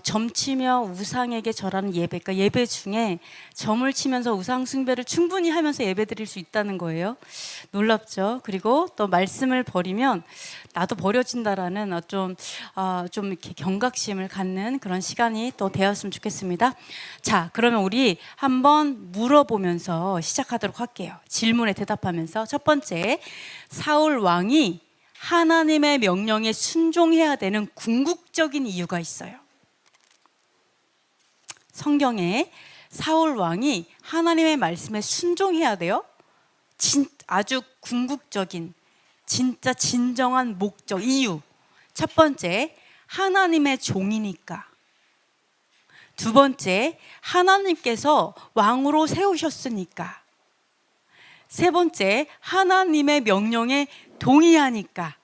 점치며 우상에게 절하는 예배, 그러니까 예배 중에 점을 치면서 우상 숭배를 충분히 하면서 예배 드릴 수 있다는 거예요. 놀랍죠? 그리고 또 말씀을 버리면 나도 버려진다라는 좀 이렇게 경각심을 갖는 그런 시간이 또 되었으면 좋겠습니다. 자, 그러면 우리 한번 물어보면서 시작하도록 할게요. 질문에 대답하면서. 첫 번째, 사울 왕이 하나님의 명령에 순종해야 되는 궁극적인 이유가 있어요. 성경에 사울 왕이 하나님의 말씀에 순종해야 돼요. 아주 궁극적인, 진짜 진정한 목적, 이유. 첫 번째, 하나님의 종이니까. 두 번째, 하나님께서 왕으로 세우셨으니까. 세 번째, 하나님의 명령에 동의하니까.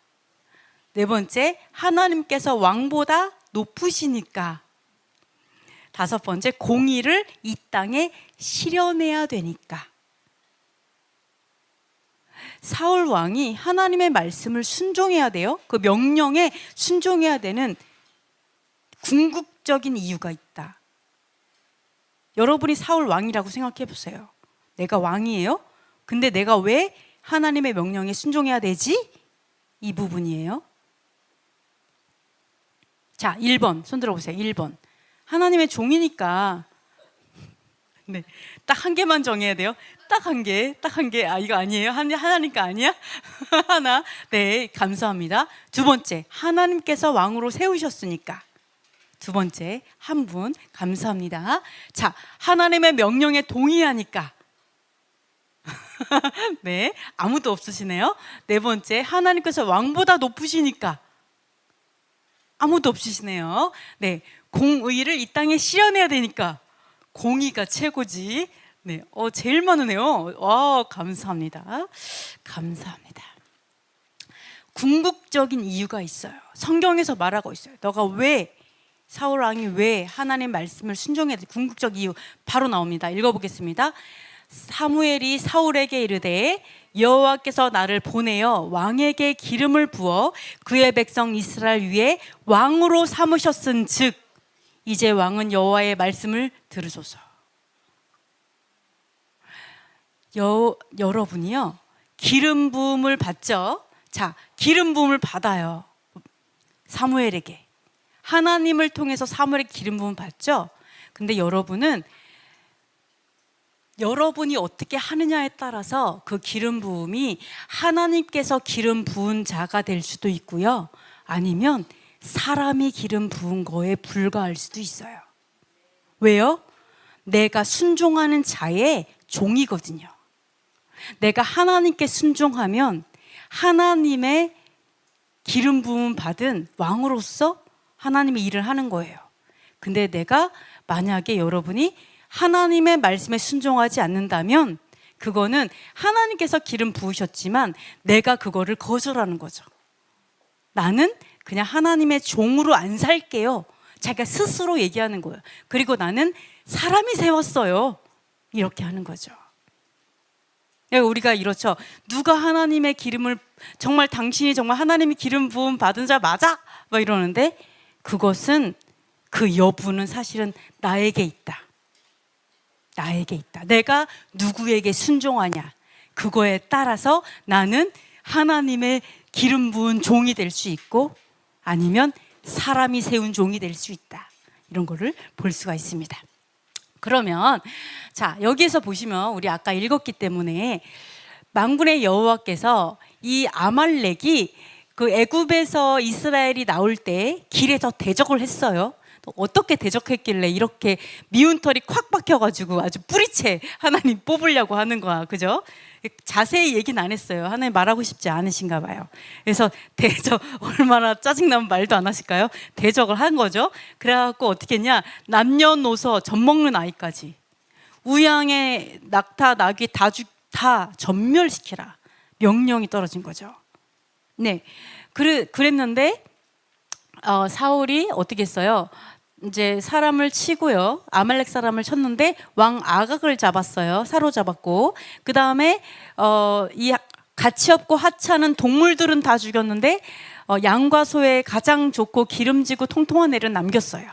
네 번째, 하나님께서 왕보다 높으시니까. 다섯 번째, 공의를 이 땅에 실현해야 되니까. 사울 왕이 하나님의 말씀을 순종해야 돼요. 그 명령에 순종해야 되는 궁극적인 이유가 있다. 여러분이 사울 왕이라고 생각해 보세요. 내가 왕이에요? 근데 내가 왜 하나님의 명령에 순종해야 되지? 이 부분이에요. 자, 1번 손 들어보세요. 1번. 하나님의 종이니까. 네, 딱 한 개만 정해야 돼요. 딱 한 개, 딱 한 개. 이거 아니에요? 하나니까 아니야? 하나. 네, 감사합니다. 두 번째, 하나님께서 왕으로 세우셨으니까. 두 번째, 한 분. 감사합니다. 자, 하나님의 명령에 동의하니까. 네, 아무도 없으시네요. 네 번째, 하나님께서 왕보다 높으시니까. 아무도 없으시네요. 네, 공의를 이 땅에 실현해야 되니까. 공의가 최고지. 네, 제일 많으네요. 와, 감사합니다. 감사합니다. 궁극적인 이유가 있어요. 성경에서 말하고 있어요. 너가 왜, 사울 왕이 왜 하나님 말씀을 순종해야 돼? 궁극적 이유 바로 나옵니다. 읽어보겠습니다. 사무엘이 사울에게 이르되 여호와께서 나를 보내어 왕에게 기름을 부어 그의 백성 이스라엘 위에 왕으로 삼으셨은즉 이제 왕은 여호와의 말씀을 들으소서. 여러분이요, 기름 부음을 받죠. 자, 기름 부음을 받아요. 사무엘에게 하나님을 통해서 사무엘의 기름 부음 받죠. 근데 여러분이 어떻게 하느냐에 따라서 그 기름 부음이 하나님께서 기름 부은 자가 될 수도 있고요, 아니면 사람이 기름 부은 거에 불과할 수도 있어요. 왜요? 내가 순종하는 자의 종이거든요. 내가 하나님께 순종하면 하나님의 기름 부음 받은 왕으로서 하나님의 일을 하는 거예요. 근데 내가 만약에 여러분이 하나님의 말씀에 순종하지 않는다면 그거는 하나님께서 기름 부으셨지만 내가 그거를 거절하는 거죠. 나는 그냥 하나님의 종으로 안 살게요. 자기가 스스로 얘기하는 거예요. 그리고 나는 사람이 세웠어요. 이렇게 하는 거죠. 우리가 이렇죠. 누가 하나님의 기름을, 정말 당신이 정말 하나님의 기름 부음 받은 자 맞아? 막 이러는데 그것은, 그 여부는 사실은 나에게 있다. 나에게 있다. 내가 누구에게 순종하냐, 그거에 따라서 나는 하나님의 기름 부은 종이 될 수 있고 아니면 사람이 세운 종이 될 수 있다. 이런 거를 볼 수가 있습니다. 그러면 자, 여기에서 보시면 우리 아까 읽었기 때문에 만군의 여호와께서 이 아말렉이 그 애굽에서 이스라엘이 나올 때 길에서 대적을 했어요. 어떻게 대적했길래 이렇게 미운 털이 콱 박혀가지고 아주 뿌리채 하나님 뽑으려고 하는 거야, 그죠? 자세히 얘기는 안 했어요. 하나님 말하고 싶지 않으신가 봐요. 그래서 대적, 얼마나 짜증나면 말도 안 하실까요? 대적을 한 거죠. 그래갖고 어떻게 했냐, 남녀노소 젖먹는 아이까지 우양의 낙타, 나귀 다 전멸시키라 명령이 떨어진 거죠. 네, 그랬는데 사울이 어떻게 했어요? 이제 사람을 치고요, 아말렉 사람을 쳤는데 왕 아각을 잡았어요. 사로잡았고, 그 다음에 이 가치 없고 하찮은 동물들은 다 죽였는데 양과 소의 가장 좋고 기름지고 통통한 애를 남겼어요.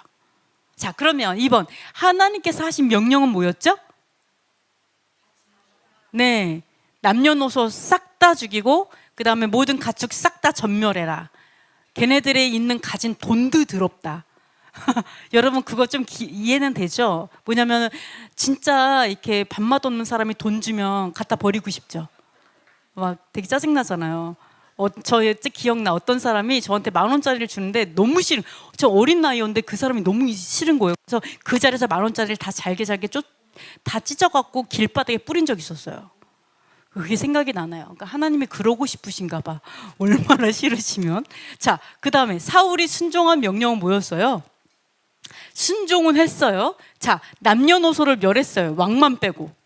자, 그러면 2번 하나님께서 하신 명령은 뭐였죠? 네, 남녀노소 싹 다 죽이고 그 다음에 모든 가축 싹 다 전멸해라. 걔네들에 있는 가진 돈도 더럽다. 여러분 그거 좀 이해는 되죠? 뭐냐면 진짜 이렇게 밥맛 없는 사람이 돈 주면 갖다 버리고 싶죠. 막 되게 짜증나잖아요. 저 기억나. 어떤 사람이 저한테 10,000원짜리를 주는데 너무 싫은, 저 어린 나이였는데 그 사람이 너무 싫은 거예요. 그래서 그 자리에서 10,000원짜리를 다 잘게 다 찢어갖고 길바닥에 뿌린 적이 있었어요. 그게 생각이 나나요? 그러니까 하나님이 그러고 싶으신가 봐. 얼마나 싫으시면. 자, 그 다음에 사울이 순종한 명령은 뭐였어요? 순종은 했어요. 자, 남녀노소를 멸했어요. 왕만 빼고.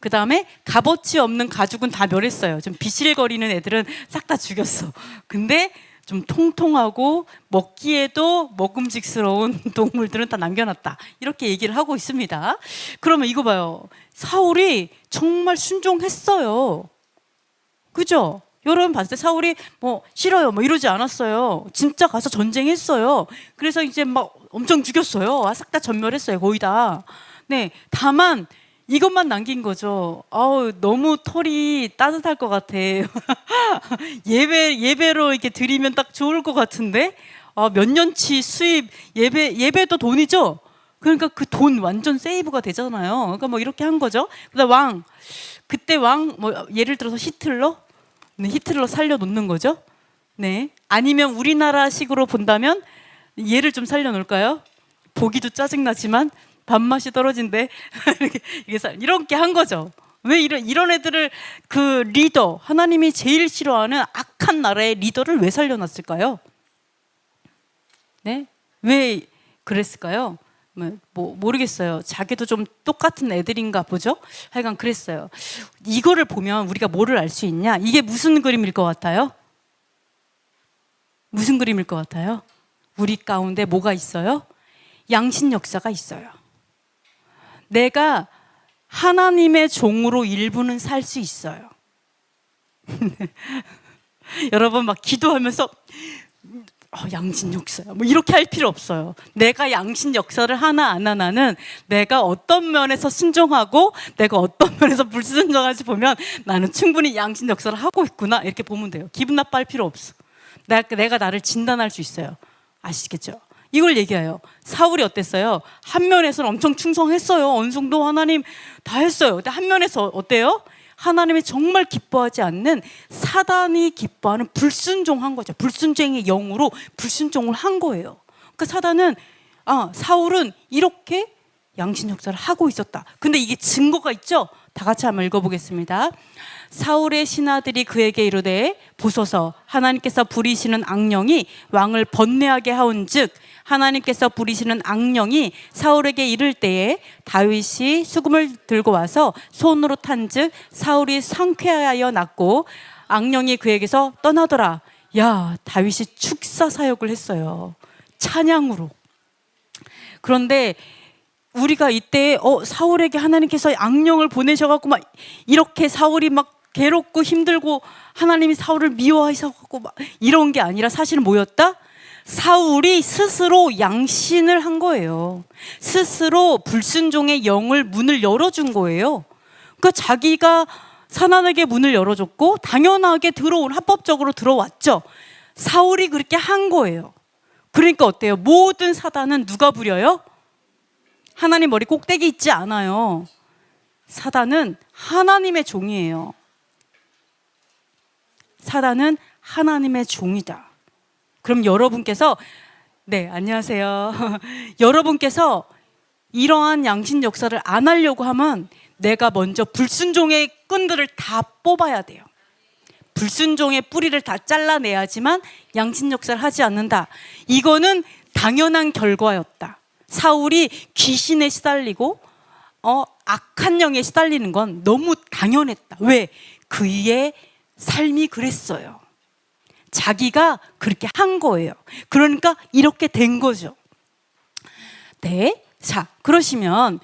그 다음에 값어치 없는 가죽은 다 멸했어요. 좀 비실거리는 애들은 싹 다 죽였어. 근데 좀 통통하고 먹기에도 먹음직스러운 동물들은 다 남겨놨다. 이렇게 얘기를 하고 있습니다. 그러면 이거 봐요. 사울이 정말 순종했어요. 그죠? 여러분 봤을 때 사울이 뭐 싫어요 뭐 이러지 않았어요. 진짜 가서 전쟁했어요. 그래서 이제 막 엄청 죽였어요. 싹 다 전멸했어요. 거의 다. 네, 다만 이것만 남긴 거죠. 아우, 너무 털이 따뜻할 것 같아. 예배로 이렇게 드리면 딱 좋을 것 같은데. 몇 년치 수입, 예배도 돈이죠? 그러니까 그 돈 완전 세이브가 되잖아요. 그러니까 뭐 이렇게 한 거죠. 그다음 그때 뭐 예를 들어서 히틀러? 네, 히틀러 살려놓는 거죠. 네. 아니면 우리나라식으로 본다면 얘를 좀 살려놓을까요? 보기도 짜증나지만 밥맛이 떨어진대. 이렇게 한 거죠. 왜 이런 애들을 그 리더, 하나님이 제일 싫어하는 악한 나라의 리더를 왜 살려놨을까요? 네? 왜 그랬을까요? 뭐 모르겠어요. 자기도 좀 똑같은 애들인가 보죠? 하여간 그랬어요. 이거를 보면 우리가 뭐를 알 수 있냐? 이게 무슨 그림일 것 같아요? 무슨 그림일 것 같아요? 우리 가운데 뭐가 있어요? 양신 역사가 있어요. 내가 하나님의 종으로 일부는 살 수 있어요. 여러분 막 기도하면서 양신 역사야 뭐 이렇게 할 필요 없어요. 내가 양신 역사를 하나 안 하나는 내가 어떤 면에서 순종하고 내가 어떤 면에서 불순종할지 보면 나는 충분히 양신 역사를 하고 있구나 이렇게 보면 돼요. 기분 나빠할 필요 없어. 내가 나를 진단할 수 있어요. 아시겠죠? 이걸 얘기해요. 사울이 어땠어요? 한 면에서는 엄청 충성했어요. 어느 정도 하나님 다 했어요. 근데 한 면에서 어때요? 하나님이 정말 기뻐하지 않는 사단이 기뻐하는 불순종한 거죠. 불순종의 영으로 불순종을 한 거예요. 그러니까 사울은 이렇게 양신 역사를 하고 있었다. 근데 이게 증거가 있죠? 다 같이 한번 읽어보겠습니다. 사울의 신하들이 그에게 이르되 보소서 하나님께서 부리시는 악령이 왕을 번뇌하게 하온즉 하나님께서 부리시는 악령이 사울에게 이를 때에 다윗이 수금을 들고 와서 손으로 탄즉 사울이 상쾌하여 났고 악령이 그에게서 떠나더라. 야, 다윗이 축사 사역을 했어요. 찬양으로. 그런데 우리가 이때 사울에게 하나님께서 악령을 보내셔갖고 막 이렇게 사울이 막 괴롭고 힘들고 하나님이 사울을 미워하셔갖고 막 이런 게 아니라 사실은 뭐였다? 사울이 스스로 양신을 한 거예요. 스스로 불순종의 영을 문을 열어준 거예요. 그러니까 자기가 사단에게 문을 열어줬고 당연하게 합법적으로 들어왔죠. 사울이 그렇게 한 거예요. 그러니까 어때요? 모든 사단은 누가 부려요? 하나님 머리 꼭대기 있지 않아요. 사단은 하나님의 종이에요. 사단은 하나님의 종이다. 그럼 여러분께서 네, 안녕하세요. 여러분께서 이러한 양신 역사를 안 하려고 하면 내가 먼저 불순종의 끈들을 다 뽑아야 돼요. 불순종의 뿌리를 다 잘라내야지만 양신 역사를 하지 않는다. 이거는 당연한 결과였다. 사울이 귀신에 시달리고 악한 영에 시달리는 건 너무 당연했다. 왜? 그의 삶이 그랬어요. 자기가 그렇게 한 거예요. 그러니까 이렇게 된 거죠. 네. 자, 그러시면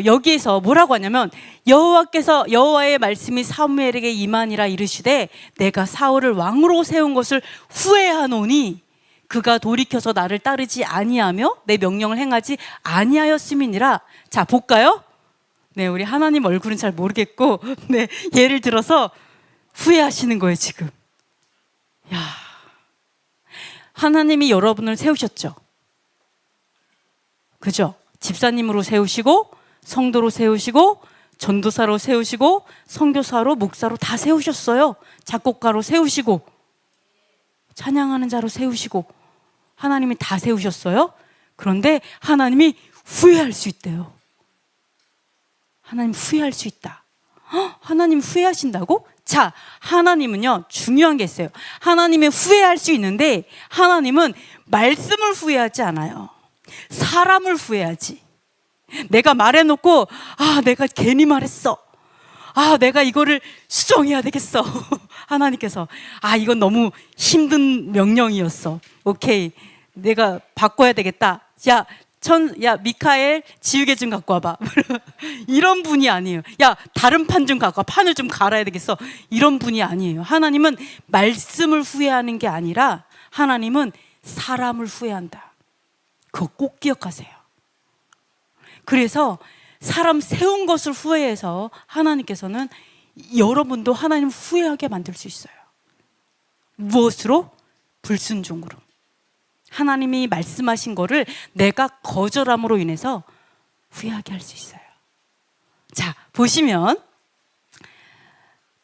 여기에서 뭐라고 하냐면 여호와의 말씀이 사무엘에게 임하니라 이르시되 내가 사울을 왕으로 세운 것을 후회하노니 그가 돌이켜서 나를 따르지 아니하며 내 명령을 행하지 아니하였음이니라. 자, 볼까요? 네, 우리 하나님 얼굴은 잘 모르겠고, 네, 예를 들어서 후회하시는 거예요, 지금. 야, 하나님이 여러분을 세우셨죠? 그죠? 집사님으로 세우시고, 성도로 세우시고, 전도사로 세우시고, 선교사로, 목사로 다 세우셨어요. 작곡가로 세우시고, 찬양하는 자로 세우시고, 하나님이 다 세우셨어요. 그런데 하나님이 후회할 수 있대요. 하나님 후회할 수 있다. 하나님 후회하신다고? 자, 하나님은요, 중요한 게 있어요. 하나님은 후회할 수 있는데, 하나님은 말씀을 후회하지 않아요. 사람을 후회하지. 내가 말해놓고, 내가 괜히 말했어. 내가 이거를 수정해야 되겠어. 하나님께서, 이건 너무 힘든 명령이었어. 오케이. 내가 바꿔야 되겠다. 야, 미카엘 지우개 좀 갖고 와봐. 이런 분이 아니에요. 야, 다른 판 좀 갖고 와. 판을 좀 갈아야 되겠어. 이런 분이 아니에요. 하나님은 말씀을 후회하는 게 아니라 하나님은 사람을 후회한다. 그거 꼭 기억하세요. 그래서 사람 세운 것을 후회해서 하나님께서는 여러분도 하나님 후회하게 만들 수 있어요. 무엇으로? 불순종으로. 하나님이 말씀하신 거를 내가 거절함으로 인해서 후회하게 할 수 있어요. 자, 보시면,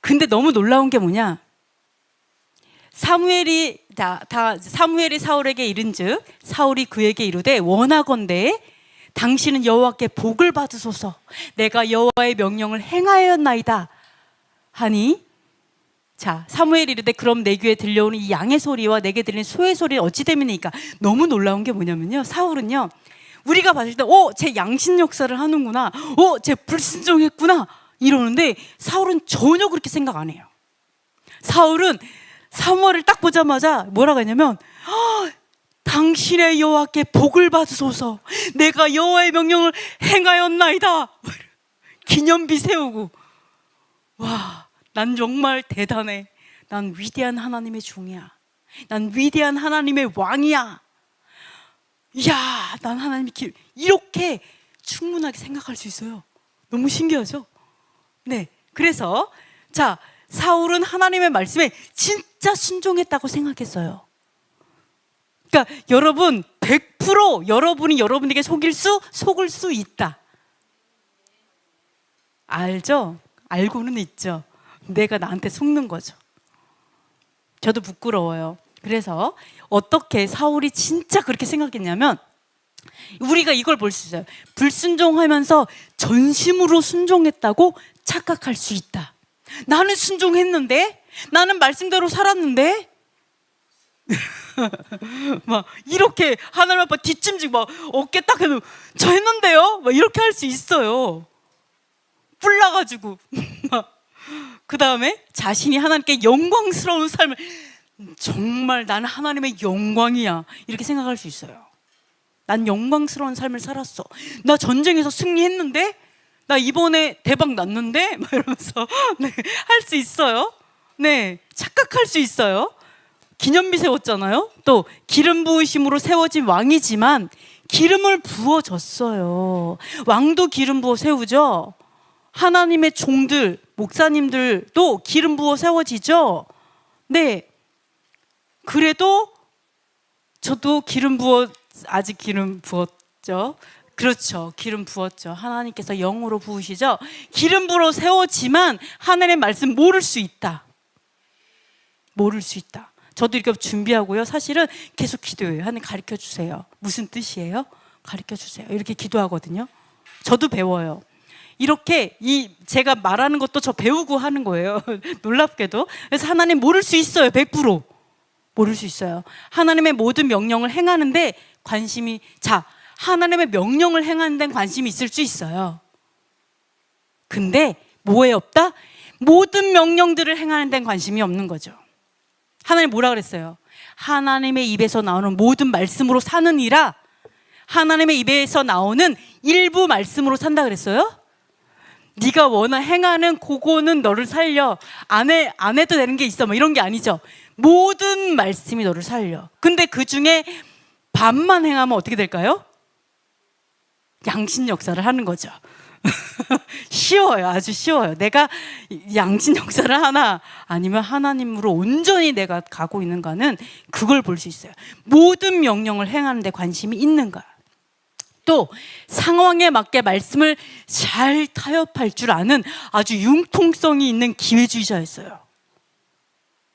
근데 너무 놀라운 게 뭐냐? 사무엘이 사울에게 이른즉 사울이 그에게 이르되 원하건대 당신은 여호와께 복을 받으소서. 내가 여호와의 명령을 행하였나이다 하니, 자, 사무엘이 이르되 그럼 내 귀에 들려오는 이 양의 소리와 내게 들리는 소의 소리는 어찌 됨이니까. 너무 놀라운 게 뭐냐면요, 사울은요, 우리가 봤을 때 쟤 양심 역사를 하는구나, 쟤 불순종했구나 이러는데, 사울은 전혀 그렇게 생각 안 해요. 사울은 사무엘을 딱 보자마자 뭐라고 했냐면, 당신의 여호와께 복을 받으소서. 내가 여호와의 명령을 행하였나이다. 기념비 세우고, 와, 난 정말 대단해. 난 위대한 하나님의 종이야. 난 위대한 하나님의 왕이야. 이야, 난 하나님의 길. 이렇게 충분하게 생각할 수 있어요. 너무 신기하죠? 네. 그래서, 자, 사울은 하나님의 말씀에 진짜 순종했다고 생각했어요. 그러니까 여러분, 100% 여러분이 여러분에게 속을 수 있다. 알죠? 알고는 있죠. 내가 나한테 속는 거죠. 저도 부끄러워요. 그래서 어떻게 사울이 진짜 그렇게 생각했냐면, 우리가 이걸 볼 수 있어요. 불순종하면서 전심으로 순종했다고 착각할 수 있다. 나는 순종했는데, 나는 말씀대로 살았는데, 막 이렇게 하나님 앞에 뒷짐지고 막 어깨 딱 해도 저 했는데요? 막 이렇게 할 수 있어요. 뿔나가지고. 그 다음에 자신이 하나님께 영광스러운 삶을, 정말 나는 하나님의 영광이야, 이렇게 생각할 수 있어요. 난 영광스러운 삶을 살았어. 나 전쟁에서 승리했는데, 나 이번에 대박 났는데, 막 이러면서 네, 할 수 있어요. 네, 착각할 수 있어요. 기념비 세웠잖아요. 또 기름 부으심으로 세워진 왕이지만 기름을 부어줬어요. 왕도 기름 부어 세우죠. 하나님의 종들, 목사님들도 기름 부어 세워지죠. 네. 그래도 저도 아직 기름 부었죠. 그렇죠. 기름 부었죠. 하나님께서 영으로 부으시죠. 기름 부어 세웠지만 하나님의 말씀 모를 수 있다. 모를 수 있다. 저도 이렇게 준비하고요, 사실은 계속 기도해요. 하나님 가르쳐 주세요. 무슨 뜻이에요? 가르쳐 주세요. 이렇게 기도하거든요. 저도 배워요. 이렇게 제가 말하는 것도 저 배우고 하는 거예요. 놀랍게도. 그래서 하나님 모를 수 있어요. 100% 모를 수 있어요. 하나님의 모든 명령을 행하는데 하나님의 명령을 행하는 데는 관심이 있을 수 있어요. 근데 뭐에 없다? 모든 명령들을 행하는 데는 관심이 없는 거죠. 하나님 뭐라 그랬어요? 하나님의 입에서 나오는 모든 말씀으로 사는 이라. 하나님의 입에서 나오는 일부 말씀으로 산다 그랬어요? 네가 행하는 그거는 너를 살려. 안 해도 되는 게 있어. 뭐 이런 게 아니죠. 모든 말씀이 너를 살려. 근데 그 중에 반만 행하면 어떻게 될까요? 양신 역사를 하는 거죠. 쉬워요. 아주 쉬워요. 내가 양신 역사를 하나 아니면 하나님으로 온전히 내가 가고 있는가는 그걸 볼 수 있어요. 모든 명령을 행하는 데 관심이 있는가. 또 상황에 맞게 말씀을 잘 타협할 줄 아는 아주 융통성이 있는 기회주의자였어요.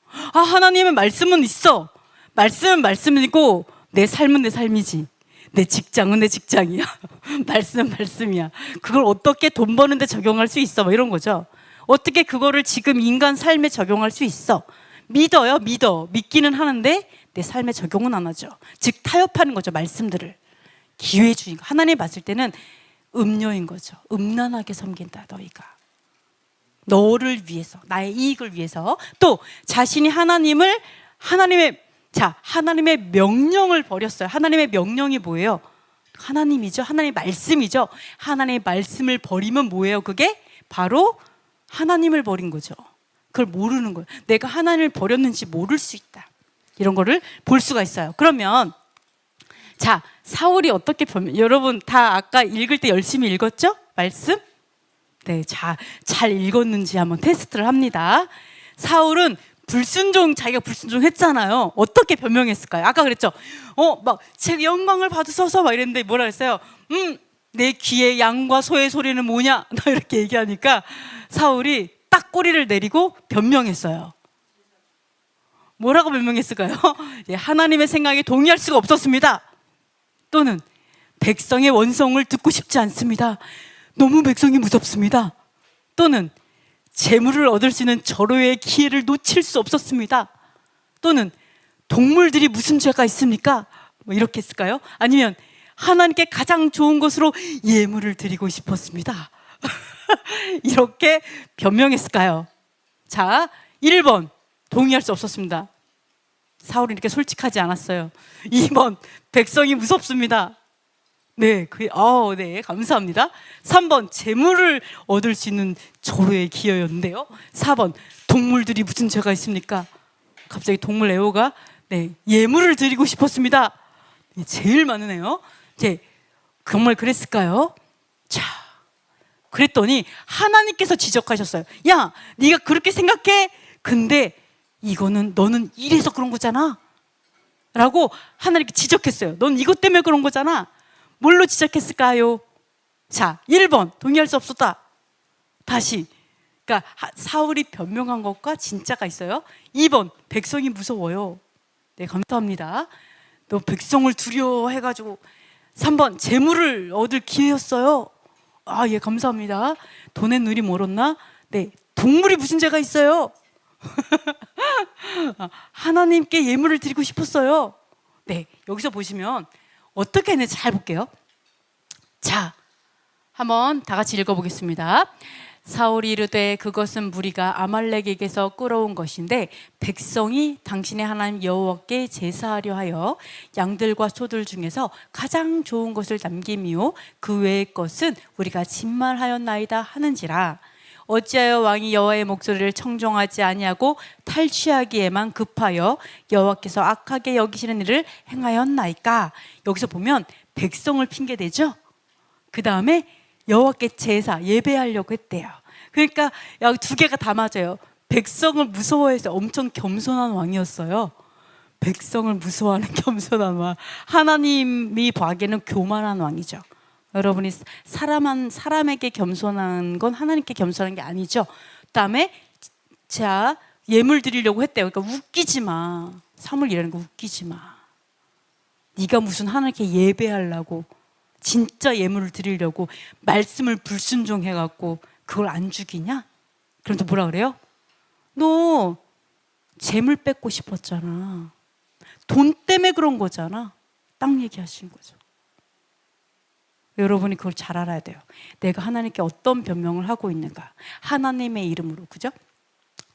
하나님의 말씀은 있어. 말씀은 말씀이고 내 삶은 내 삶이지. 내 직장은 내 직장이야. 말씀은 말씀이야. 그걸 어떻게 돈 버는데 적용할 수 있어? 뭐 이런 거죠. 어떻게 그거를 지금 인간 삶에 적용할 수 있어? 믿어요. 믿기는 하는데 내 삶에 적용은 안 하죠. 즉 타협하는 거죠. 말씀들을. 기회주의. 하나님 봤을 때는 음녀인 거죠. 음란하게 섬긴다 너희가. 너를 위해서, 나의 이익을 위해서. 또 자신이 하나님의 명령을 버렸어요. 하나님의 명령이 뭐예요? 하나님이죠. 하나님의 말씀이죠. 하나님의 말씀을 버리면 뭐예요? 그게 바로 하나님을 버린 거죠. 그걸 모르는 거예요. 내가 하나님을 버렸는지 모를 수 있다. 이런 거를 볼 수가 있어요. 그러면 자, 사울이 어떻게 여러분 다 아까 읽을 때 열심히 읽었죠? 말씀? 네, 잘 읽었는지 한번 테스트를 합니다. 사울은 자기가 불순종했잖아요. 어떻게 변명했을까요? 아까 그랬죠. 제 영광을 받으소서 막 이랬는데 뭐라 했어요? 내 귀에 양과 소의 소리는 뭐냐? 이렇게 얘기하니까 사울이 딱 꼬리를 내리고 변명했어요. 뭐라고 변명했을까요? 하나님의 생각에 동의할 수가 없었습니다. 또는 백성의 원성을 듣고 싶지 않습니다. 너무 백성이 무섭습니다. 또는 재물을 얻을 수 있는 절호의 기회를 놓칠 수 없었습니다. 또는 동물들이 무슨 죄가 있습니까? 뭐 이렇게 했을까요? 아니면 하나님께 가장 좋은 것으로 예물을 드리고 싶었습니다. 이렇게 변명했을까요? 자, 1번 동의할 수 없었습니다. 사울이 이렇게 솔직하지 않았어요. 2번 백성이 무섭습니다. 네, 네, 감사합니다. 3번 재물을 얻을 수 있는 절호의 기회였는데요. 4번 동물들이 무슨 죄가 있습니까? 갑자기 동물 애호가 예물을 드리고 싶었습니다. 제일 많으네요. 정말 그랬을까요? 자, 그랬더니 하나님께서 지적하셨어요. 야, 네가 그렇게 생각해? 근데 이거는 너는 이래서 그런 거잖아 라고 하나님께 지적했어요. 넌 이것 때문에 그런 거잖아. 뭘로 지적했을까요? 자, 1번 동의할 수 없었다. 다시 그러니까 사울이 변명한 것과 진짜가 있어요. 2번 백성이 무서워요. 네, 감사합니다. 너 백성을 두려워해가지고. 3번 재물을 얻을 기회였어요. 예, 감사합니다. 돈의 눈이 멀었나? 네, 동물이 무슨 죄가 있어요? 하나님께 예물을 드리고 싶었어요. 네, 여기서 보시면 어떻게 했는지 잘 볼게요. 자, 한번 다 같이 읽어보겠습니다. 사울이 이르되 그것은 무리가 아말렉에게서 끌어온 것인데 백성이 당신의 하나님 여호와께 제사하려 하여 양들과 소들 중에서 가장 좋은 것을 남김이요 그 외의 것은 우리가 진말하였나이다 하는지라. 어찌하여 왕이 여호와의 목소리를 청종하지 아니하고 탈취하기에만 급하여 여호와께서 악하게 여기시는 일을 행하였나이까. 여기서 보면 백성을 핑계대죠. 그 다음에 여호와께 제사 예배하려고 했대요. 그러니까 두 개가 다 맞아요. 백성을 무서워해서 엄청 겸손한 왕이었어요. 백성을 무서워하는 겸손한 왕. 하나님이 보기에는 교만한 왕이죠. 여러분이 사람에게 겸손한 건 하나님께 겸손한 게 아니죠. 그다음에 자, 예물 드리려고 했대요. 그러니까 웃기지 마. 사물이라는 거 웃기지 마. 네가 무슨 하나님께 예배하려고 진짜 예물을 드리려고 말씀을 불순종해갖고 그걸 안 죽이냐? 그럼 또 뭐라 그래요? 너 재물 뺏고 싶었잖아. 돈 때문에 그런 거잖아. 딱 얘기하신 거죠. 여러분이 그걸 잘 알아야 돼요. 내가 하나님께 어떤 변명을 하고 있는가. 하나님의 이름으로. 그죠?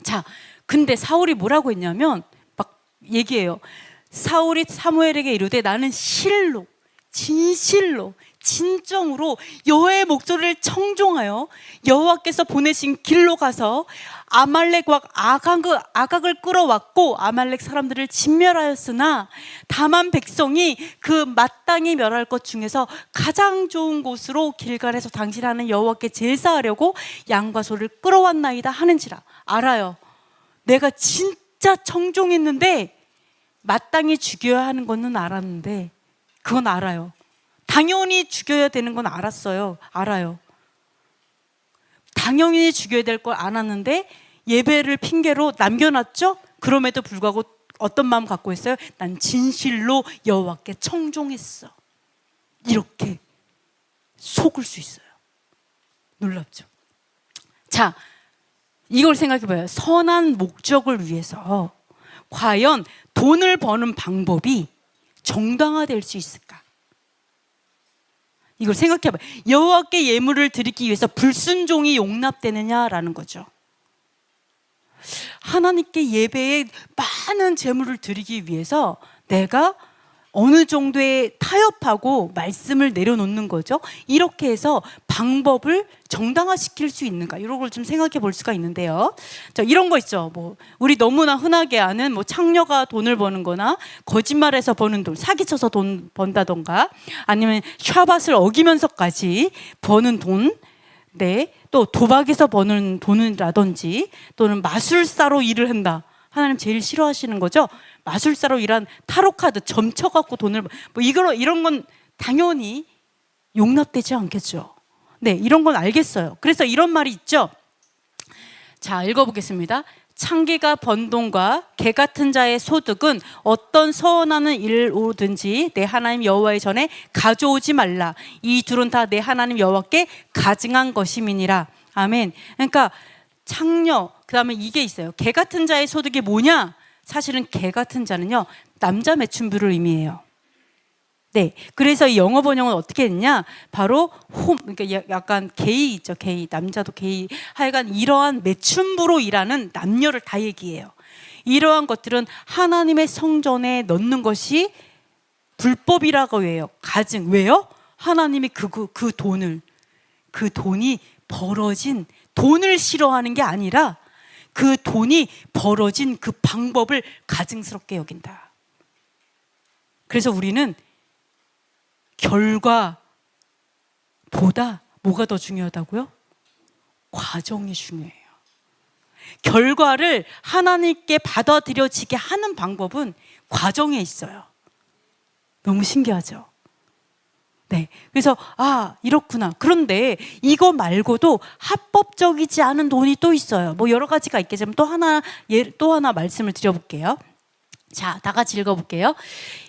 자, 근데 사울이 뭐라고 했냐면 막 얘기해요. 사울이 사무엘에게 이르되 나는 실로 진실로 진정으로 여호와의 목소리를 청종하여 여호와께서 보내신 길로 가서 아말렉과 아각을 끌어왔고 아말렉 사람들을 진멸하였으나 다만 백성이 그 마땅히 멸할 것 중에서 가장 좋은 곳으로 길갈에서 당신하는 여호와께 제사하려고 양과 소를 끌어왔나이다 하는지라. 알아요. 내가 진짜 청종했는데 마땅히 죽여야 하는 거는 알았는데, 그건 알아요. 당연히 죽여야 되는 건 알았어요. 알아요. 당연히 죽여야 될 걸 알았는데 예배를 핑계로 남겨놨죠? 그럼에도 불구하고 어떤 마음 갖고 있어요? 난 진실로 여호와께 청종했어. 이렇게 속을 수 있어요. 놀랍죠? 자, 이걸 생각해봐요. 선한 목적을 위해서 과연 돈을 버는 방법이 정당화될 수 있을까? 이걸 생각해봐요. 여호와께 예물을 드리기 위해서 불순종이 용납되느냐라는 거죠. 하나님께 예배에 많은 제물을 드리기 위해서 내가 어느 정도의 타협하고 말씀을 내려놓는 거죠. 이렇게 해서 방법을 정당화시킬 수 있는가, 이런 걸 좀 생각해 볼 수가 있는데요. 자, 이런 거 있죠. 뭐 우리 너무나 흔하게 아는 뭐 창녀가 돈을 버는 거나 거짓말해서 버는 돈, 사기쳐서 돈 번다던가 아니면 샤밧을 어기면서까지 버는 돈, 네, 또 도박에서 버는 돈이라든지 또는 마술사로 일을 한다. 하나님 제일 싫어하시는 거죠. 마술사로 일한 타로카드 점쳐갖고 돈을 뭐 이런 건 당연히 용납되지 않겠죠. 네, 이런 건 알겠어요. 그래서 이런 말이 있죠. 자, 읽어보겠습니다. 창기가 번 돈과 개 같은 자의 소득은 어떤 서원하는 일로든지 내 하나님 여호와의 전에 가져오지 말라. 이 둘은 다 내 하나님 여호와께 가증한 것임이니라. 아멘. 그러니까 창녀, 그 다음에 이게 있어요. 개 같은 자의 소득이 뭐냐? 사실은 개 같은 자는요, 남자 매춘부를 의미해요. 네, 그래서 이 영어 번역은 어떻게 했냐? 바로 그러니까 약간 게이 있죠, 게이. 남자도 게이. 하여간 이러한 매춘부로 일하는 남녀를 다 얘기해요. 이러한 것들은 하나님의 성전에 넣는 것이 불법이라고 해요. 가증. 왜요? 하나님이 그 돈이 벌어진 돈을 싫어하는 게 아니라 그 돈이 벌어진 그 방법을 가증스럽게 여긴다. 그래서 우리는 결과보다 뭐가 더 중요하다고요? 과정이 중요해요. 결과를 하나님께 받아들여지게 하는 방법은 과정에 있어요. 너무 신기하죠? 네, 그래서 이렇구나. 그런데 이거 말고도 합법적이지 않은 돈이 또 있어요. 뭐 여러 가지가 있겠지만 또 하나 말씀을 드려볼게요. 자, 다 같이 읽어볼게요.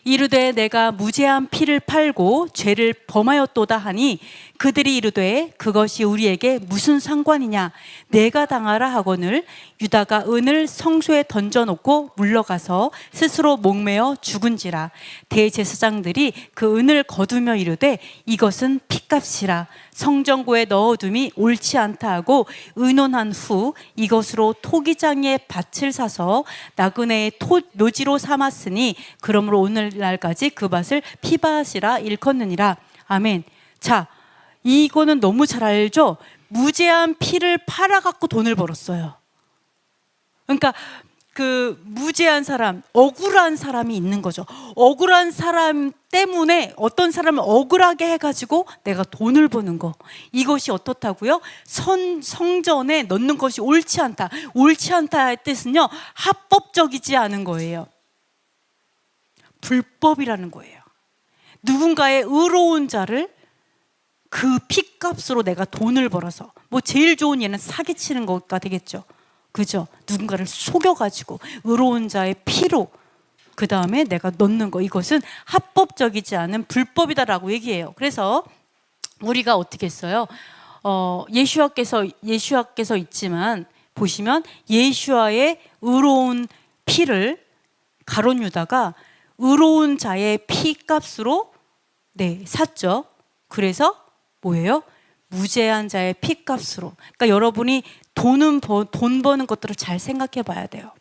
이르되 내가 무죄한 피를 팔고 죄를 범하였도다 하니 그들이 이르되 그것이 우리에게 무슨 상관이냐? 내가 당하라 하거늘 유다가 은을 성소에 던져놓고 물러가서 스스로 목매어 죽은지라. 대제사장들이 그 은을 거두며 이르되 이것은 피값이라. 성전고에 넣어둠이 옳지 않다 하고 의논한 후 이것으로 토기장에 밭을 사서 나그네의 묘지로 삼았으니 그러므로 오늘날까지 그 밭을 피밭이라 일컫느니라. 아멘. 자, 이거는 너무 잘 알죠? 무죄한 피를 팔아갖고 돈을 벌었어요. 그러니까 그 무죄한 사람, 억울한 사람이 있는 거죠. 억울한 사람 때문에 어떤 사람을 억울하게 해가지고 내가 돈을 버는 거, 이것이 어떻다고요? 성전에 넣는 것이 옳지 않다. 옳지 않다의 뜻은요, 합법적이지 않은 거예요. 불법이라는 거예요. 누군가의 의로운 자를 그 피값으로 내가 돈을 벌어서, 뭐 제일 좋은 예는 사기치는 거가 되겠죠. 그죠? 누군가를 속여가지고 의로운 자의 피로 그 다음에 내가 넣는 거, 이것은 합법적이지 않은 불법이다라고 얘기해요. 그래서 우리가 어떻게 했어요? 예수와께서 있지만 보시면 예수와의 의로운 피를 가룟 유다가 의로운 자의 피값으로 샀죠. 그래서 뭐예요? 무죄한 자의 피값으로. 그러니까 여러분이 돈 버는 것들을 잘 생각해 봐야 돼요.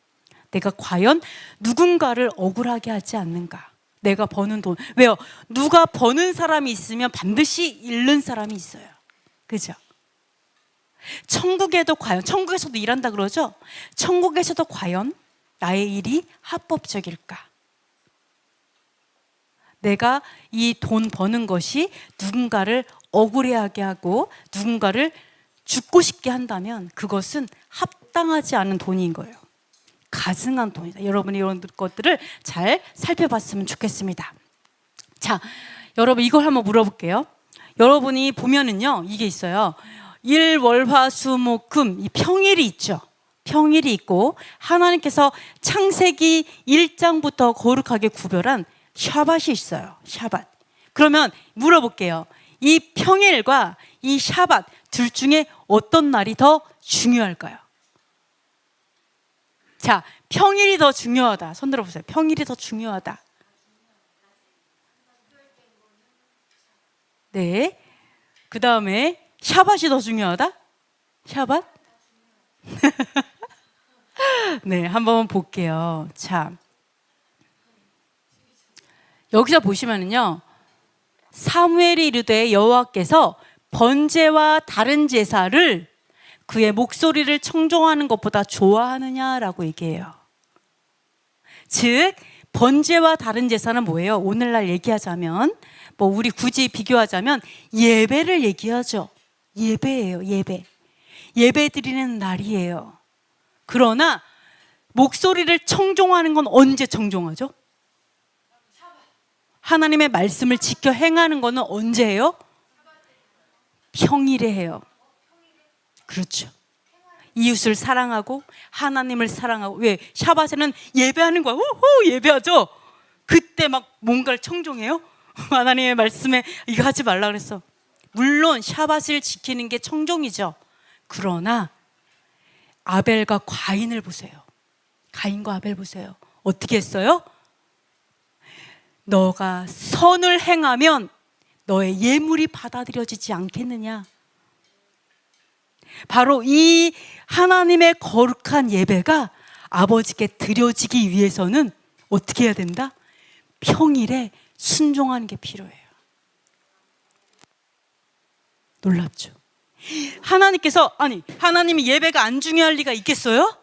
내가 과연 누군가를 억울하게 하지 않는가? 내가 버는 돈. 왜요? 누가 버는 사람이 있으면 반드시 잃는 사람이 있어요. 그죠? 천국에도 과연, 천국에서도 일한다 그러죠? 천국에서도 과연 나의 일이 합법적일까? 내가 이 돈 버는 것이 누군가를 억울해하게 하고 누군가를 죽고 싶게 한다면 그것은 합당하지 않은 돈인 거예요. 가증한 돈이다. 여러분이 이런 것들을 잘 살펴봤으면 좋겠습니다. 자, 여러분 이걸 한번 물어볼게요. 여러분이 보면은요, 이게 있어요. 일, 월, 화, 수, 목, 금, 이 평일이 있죠. 평일이 있고 하나님께서 창세기 1장부터 거룩하게 구별한 샤밧이 있어요. 샤밧. 그러면 물어볼게요. 이 평일과 이 샤밧 둘 중에 어떤 날이 더 중요할까요? 자, 평일이 더 중요하다. 손 들어보세요. 평일이 더 중요하다. 네. 그 다음에 샤밧이 더 중요하다? 샤밧? 네, 한번 볼게요. 자, 여기서 보시면은요, 사무엘이 이르되 여호와께서 번제와 다른 제사를 그의 목소리를 청종하는 것보다 좋아하느냐라고 얘기해요. 즉, 번제와 다른 제사는 뭐예요? 오늘날 얘기하자면, 뭐 우리 굳이 비교하자면 예배를 얘기하죠. 예배예요, 예배. 예배 드리는 날이에요. 그러나 목소리를 청종하는 건 언제 청종하죠? 하나님의 말씀을 지켜 행하는 거는 언제 해요? 평일에 해요. 그렇죠. 이웃을 사랑하고 하나님을 사랑하고. 왜? 샤밧에는 예배하는 거야. 우후, 예배하죠. 그때 막 뭔가를 청종해요. 하나님의 말씀에 이거 하지 말라 그랬어. 물론 샤밧을 지키는 게 청종이죠. 그러나 아벨과 가인을 보세요. 가인과 아벨 보세요. 어떻게 했어요? 너가 선을 행하면 너의 예물이 받아들여지지 않겠느냐. 바로 이 하나님의 거룩한 예배가 아버지께 드려지기 위해서는 어떻게 해야 된다? 평일에 순종하는 게 필요해요. 놀랍죠? 하나님께서, 아니, 하나님이 예배가 안 중요할 리가 있겠어요?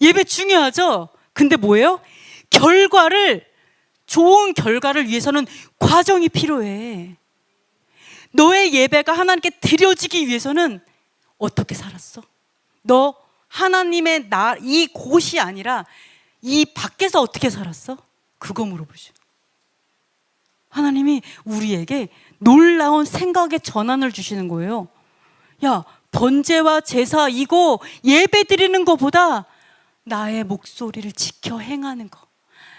예배 중요하죠? 근데 뭐예요? 좋은 결과를 위해서는 과정이 필요해. 너의 예배가 하나님께 드려지기 위해서는 어떻게 살았어? 너 하나님의 이 곳이 아니라 이 밖에서 어떻게 살았어? 그거 물어보죠. 하나님이 우리에게 놀라운 생각의 전환을 주시는 거예요. 야, 번제와 제사 이거 예배 드리는 것보다 나의 목소리를 지켜 행하는 거,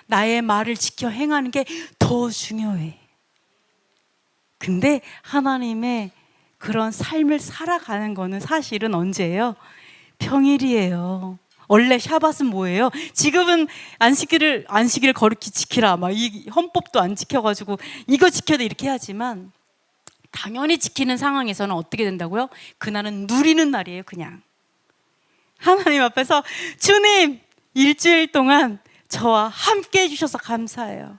나의 말을 지켜 행하는 게 더 중요해. 근데 하나님의 그런 삶을 살아가는 거는 사실은 언제예요? 평일이에요. 원래 샤밧은 뭐예요? 지금은 안식일을 거룩히 지키라, 막 이 헌법도 안 지켜가지고 이거 지켜도 이렇게 하지만 당연히 지키는 상황에서는 어떻게 된다고요? 그날은 누리는 날이에요. 그냥 하나님 앞에서 주님, 일주일 동안 저와 함께 해주셔서 감사해요.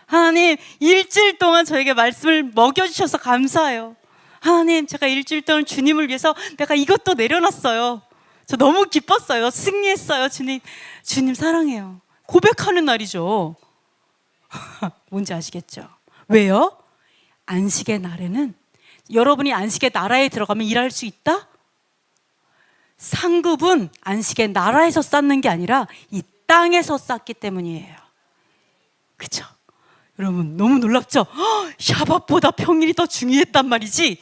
하나님, 일주일 동안 저에게 말씀을 먹여주셔서 감사해요. 하나님, 제가 일주일 동안 주님을 위해서 내가 이것도 내려놨어요. 저 너무 기뻤어요. 승리했어요. 주님 사랑해요. 고백하는 날이죠. 뭔지 아시겠죠? 왜요? 안식의 날에는, 여러분이 안식의 나라에 들어가면 일할 수 있다? 상급은 안식의 나라에서 쌓는 게 아니라 이 땅에서 쌓기 때문이에요. 그쵸? 여러분 너무 놀랍죠? 샤밧보다 평일이 더 중요했단 말이지.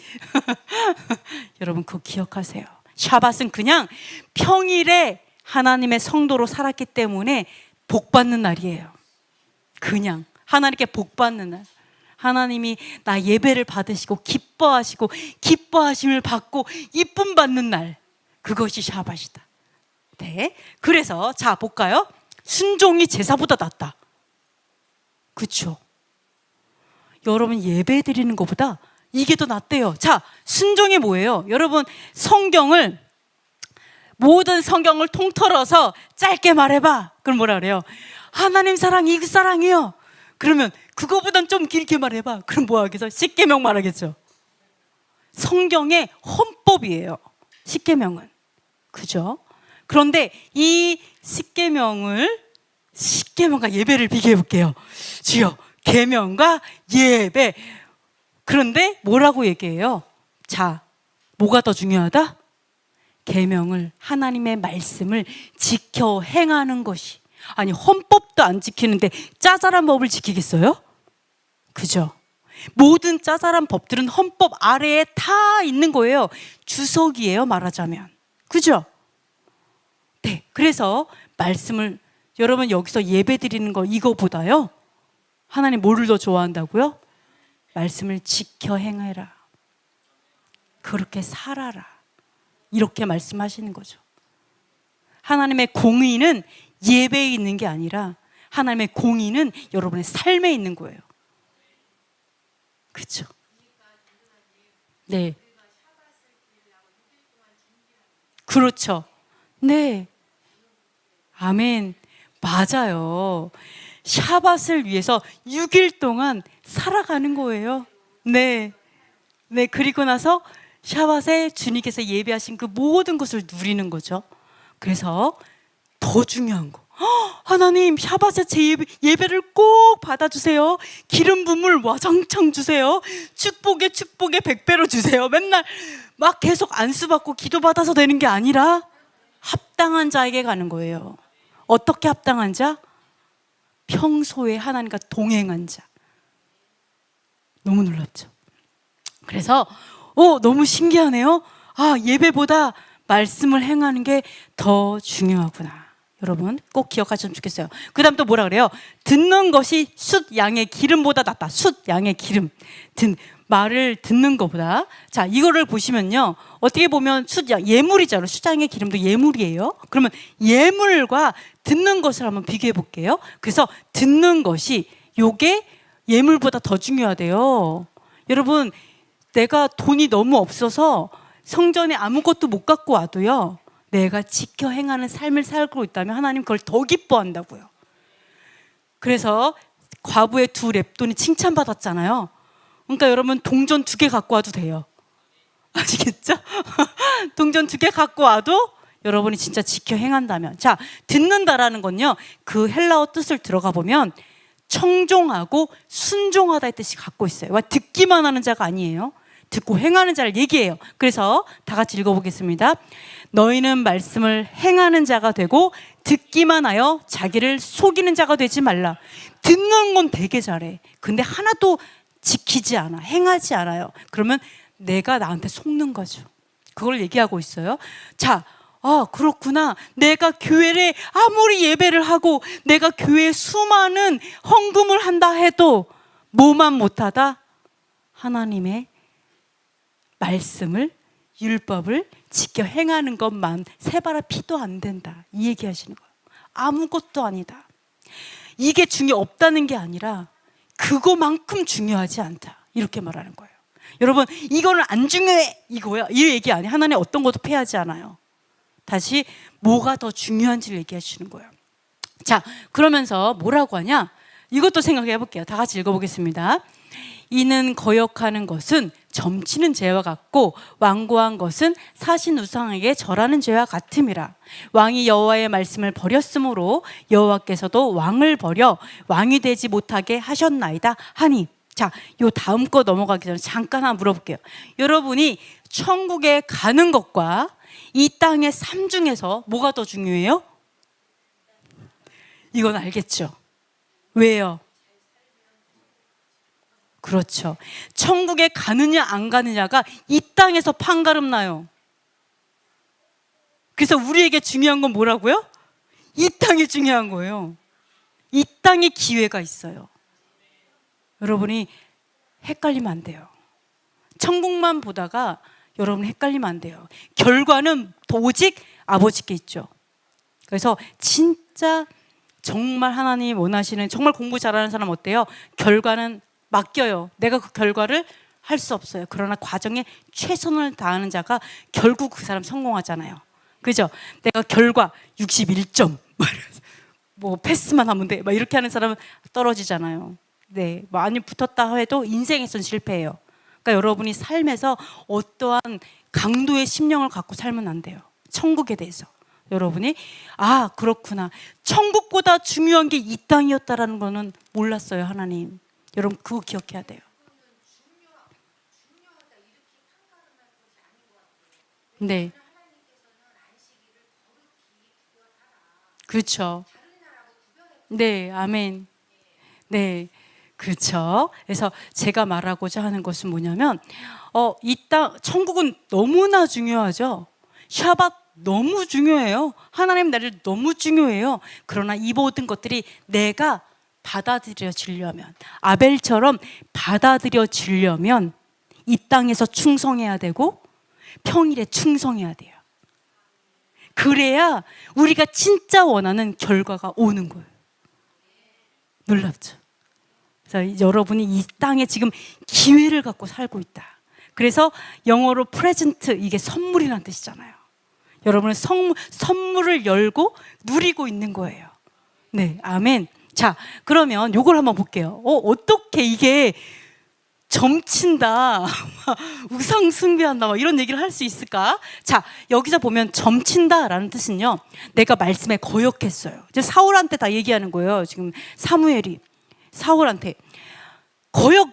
여러분 그거 기억하세요. 샤밧은 그냥 평일에 하나님의 성도로 살았기 때문에 복받는 날이에요. 그냥 하나님께 복받는 날. 하나님이 나 예배를 받으시고 기뻐하시고 기뻐하심을 받고 이쁨 받는 날, 그것이 샤밧이다. 네. 그래서 자 볼까요? 순종이 제사보다 낫다. 그렇죠? 여러분 예배 드리는 것보다 이게 더 낫대요. 자, 순종이 뭐예요? 여러분 모든 성경을 통틀어서 짧게 말해봐. 그럼 뭐라 그래요? 하나님 사랑, 이웃 사랑이요. 그러면 그거보단 좀 길게 말해봐. 그럼 뭐 하겠어? 십계명 말하겠죠. 성경의 헌법이에요. 십계명은. 그죠? 그런데 이 십계명과 예배를 비교해 볼게요. 주여, 계명과 예배. 그런데 뭐라고 얘기해요? 자, 뭐가 더 중요하다? 계명을, 하나님의 말씀을 지켜 행하는 것이. 아니, 헌법도 안 지키는데 짜잘한 법을 지키겠어요? 그죠? 모든 짜잘한 법들은 헌법 아래에 다 있는 거예요. 주석이에요, 말하자면. 그죠? 네, 그래서 말씀을, 여러분 여기서 예배 드리는 거 이거보다요, 하나님 뭐를 더 좋아한다고요? 말씀을 지켜 행해라. 그렇게 살아라. 이렇게 말씀하시는 거죠. 하나님의 공의는 예배에 있는 게 아니라 하나님의 공의는 여러분의 삶에 있는 거예요. 그렇죠? 네. 그렇죠. 네. 아멘. 맞아요. 샤밧을 위해서 6일 동안 살아가는 거예요. 네. 네. 그리고 나서 샤밧에 주님께서 예배하신 그 모든 것을 누리는 거죠. 그래서 더 중요한 거, 하나님 샤밧에 제 예배를 꼭 받아주세요. 기름 부음을 와장창 주세요. 축복에 100배로 주세요. 맨날 막 계속 안수받고 기도받아서 되는 게 아니라 합당한 자에게 가는 거예요. 어떻게 합당한 자? 평소에 하나님과 동행한 자. 너무 놀랍죠? 그래서 너무 신기하네요. 아, 예배보다 말씀을 행하는 게 더 중요하구나. 여러분 꼭 기억하시면 좋겠어요. 그 다음 또 뭐라 그래요? 듣는 것이 숫 양의 기름보다 낫다. 숫 양의 기름. 말을 듣는 것보다. 자, 이거를 보시면요, 어떻게 보면 예물이잖아요. 숫 양의 기름도 예물이에요. 그러면 예물과 듣는 것을 한번 비교해 볼게요. 그래서 듣는 것이, 요게 예물보다 더 중요하대요. 여러분, 내가 돈이 너무 없어서 성전에 아무것도 못 갖고 와도요, 내가 지켜 행하는 삶을 살고 있다면 하나님 그걸 더 기뻐한다고요. 그래서 과부의 2렙돈이 칭찬받았잖아요. 그러니까 여러분, 동전 2개 갖고 와도 돼요. 아시겠죠? 동전 2개 갖고 와도 여러분이 진짜 지켜 행한다면. 자, 듣는다라는 건요, 그 헬라어 뜻을 들어가 보면 청종하고 순종하다의 뜻이 갖고 있어요. 듣기만 하는 자가 아니에요. 듣고 행하는 자를 얘기해요. 그래서 다 같이 읽어보겠습니다. 너희는 말씀을 행하는 자가 되고 듣기만 하여 자기를 속이는 자가 되지 말라. 듣는 건 되게 잘해. 근데 하나도 지키지 않아. 행하지 않아요. 그러면 내가 나한테 속는 거죠. 그걸 얘기하고 있어요. 자, 그렇구나. 내가 교회에 아무리 예배를 하고 내가 교회에 수많은 헌금을 한다 해도 뭐만 못하다? 하나님의 말씀을, 율법을 지켜 행하는 것만 세바라 피도 안 된다. 이 얘기하시는 거예요. 아무것도 아니다. 이게 없다는 게 아니라 그거만큼 중요하지 않다. 이렇게 말하는 거예요. 여러분, 이거는 안 중요해 이거야, 이 얘기 아니에요. 하나님 어떤 것도 패하지 않아요. 다시 뭐가 더 중요한지를 얘기해 주시는 거예요. 자, 그러면서 뭐라고 하냐? 이것도 생각해 볼게요. 다 같이 읽어보겠습니다. 이는 거역하는 것은 점치는 죄와 같고 완고한 것은 사신 우상에게 절하는 죄와 같음이라. 왕이 여호와의 말씀을 버렸으므로 여호와께서도 왕을 버려 왕이 되지 못하게 하셨나이다 하니. 자, 요 다음 거 넘어가기 전에 잠깐 하나 물어볼게요. 여러분이 천국에 가는 것과 이 땅의 삶 중에서 뭐가 더 중요해요? 이건 알겠죠? 왜요? 그렇죠. 천국에 가느냐 안 가느냐가 이 땅에서 판가름 나요. 그래서 우리에게 중요한 건 뭐라고요? 이 땅이 중요한 거예요. 이 땅에 기회가 있어요. 여러분이 헷갈리면 안 돼요. 천국만 보다가 여러분 헷갈리면 안 돼요. 결과는 오직 아버지께 있죠. 그래서 진짜 정말 하나님이 원하시는, 정말 공부 잘하는 사람 어때요? 결과는 맡겨요. 내가 그 결과를 할 수 없어요. 그러나 과정에 최선을 다하는 자가 결국 그 사람 성공하잖아요. 그죠? 내가 결과 61점 뭐 패스만 하면 돼 막 이렇게 하는 사람은 떨어지잖아요. 네, 많이 붙었다 해도 인생에선 실패해요. 그러니까 여러분이 삶에서 어떠한 강도의 심령을 갖고 살면 안 돼요. 천국에 대해서. 여러분이 아 그렇구나, 천국보다 중요한 게 이 땅이었다라는 거는 몰랐어요. 하나님, 여러분 그거 기억해야 돼요. 네, 그렇죠. 네, 아멘. 네, 그렇죠. 그래서 제가 말하고자 하는 것은 뭐냐면, 이 땅, 천국은 너무나 중요하죠. 샤bat 너무 중요해요. 하나님 나라를 너무 중요해요. 그러나 이 모든 것들이 내가 받아들여지려면, 아벨처럼 받아들여지려면 이 땅에서 충성해야 되고 평일에 충성해야 돼요. 그래야 우리가 진짜 원하는 결과가 오는 거예요. 놀랍죠? 그래서 여러분이 이 땅에 지금 기회를 갖고 살고 있다. 그래서 영어로 프레젠트, 이게 선물이라는 뜻이잖아요. 여러분은 선물을 열고 누리고 있는 거예요. 네, 아멘. 자, 그러면 요걸 한번 볼게요. 어떻게 이게 점친다, 우상 숭배한다, 이런 얘기를 할 수 있을까? 자, 여기서 보면 점친다라는 뜻은요, 내가 말씀에 거역했어요. 이제 사울한테 다 얘기하는 거예요. 지금 사무엘이 사울한테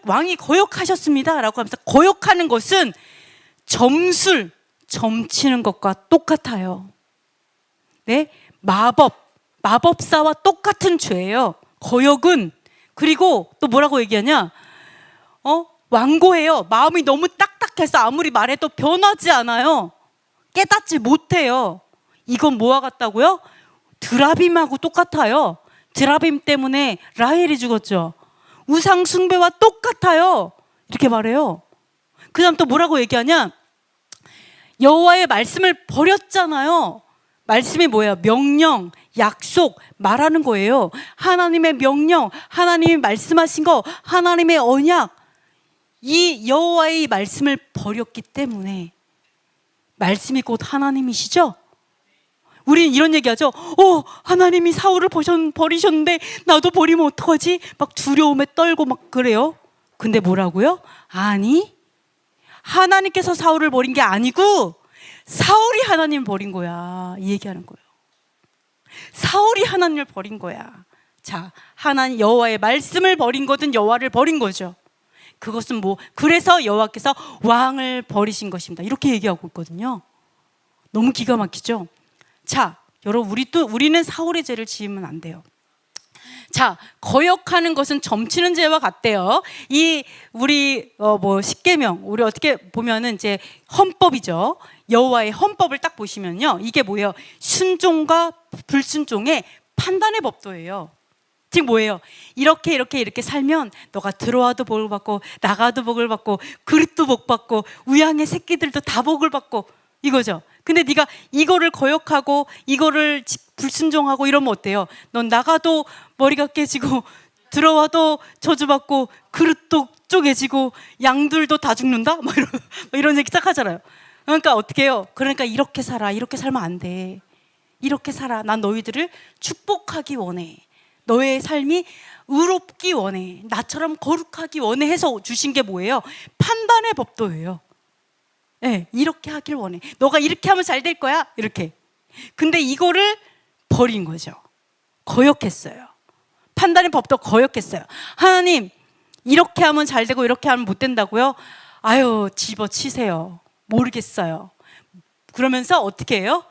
왕이 거역하셨습니다라고 하면서, 거역하는 것은 점치는 것과 똑같아요. 네, 마법사와 똑같은 죄예요. 거역은. 그리고 또 뭐라고 얘기하냐? 완고해요. 마음이 너무 딱딱해서 아무리 말해도 변하지 않아요. 깨닫지 못해요. 이건 뭐와 같다고요? 드라빔하고 똑같아요. 드라빔 때문에 라헬이 죽었죠. 우상 숭배와 똑같아요. 이렇게 말해요. 그 다음 또 뭐라고 얘기하냐? 여호와의 말씀을 버렸잖아요. 말씀이 뭐예요? 명령, 약속, 말하는 거예요. 하나님의 명령, 하나님이 말씀하신 거, 하나님의 언약, 이 여호와의 말씀을 버렸기 때문에, 말씀이 곧 하나님이시죠? 우리는 이런 얘기하죠. 하나님이 사울을 버리셨는데 나도 버리면 어떡하지? 막 두려움에 떨고 막 그래요. 근데 뭐라고요? 아니, 하나님께서 사울을 버린 게 아니고 사울이 하나님을 버린 거야. 이 얘기하는 거예요. 사울이 하나님을 버린 거야. 자, 하나님 여호와의 말씀을 버린 거든 여호와를 버린 거죠. 그것은 뭐, 그래서 여호와께서 왕을 버리신 것입니다. 이렇게 얘기하고 있거든요. 너무 기가 막히죠? 자, 여러분, 우리는 사울의 죄를 지으면 안 돼요. 자, 거역하는 것은 점치는 죄와 같대요. 우리 십계명, 우리 어떻게 보면은 이제 헌법이죠. 여호와의 헌법을 딱 보시면요, 이게 뭐예요? 순종과 불순종의 판단의 법도예요. 즉 뭐예요? 이렇게 살면 너가 들어와도 복을 받고 나가도 복을 받고 그릇도 복 받고 우양의 새끼들도 다 복을 받고, 이거죠. 근데 네가 이거를 거역하고 이거를 불순종하고 이러면 어때요? 넌 나가도 머리가 깨지고 들어와도 저주받고 그릇도 쪼개지고 양들도 다 죽는다? 막 이런 얘기 딱 하잖아요. 그러니까 어떻게 해요? 그러니까 이렇게 살아. 이렇게 살면 안 돼. 이렇게 살아. 난 너희들을 축복하기 원해. 너의 삶이 의롭기 원해. 나처럼 거룩하기 원해 해서 주신 게 뭐예요? 판단의 법도예요. 네, 이렇게 하길 원해. 너가 이렇게 하면 잘 될 거야. 이렇게. 근데 이거를 버린 거죠. 거역했어요. 판단의 법도 거역했어요. 하나님, 이렇게 하면 잘 되고 이렇게 하면 못 된다고요? 아유, 집어치세요. 모르겠어요. 그러면서 어떻게 해요?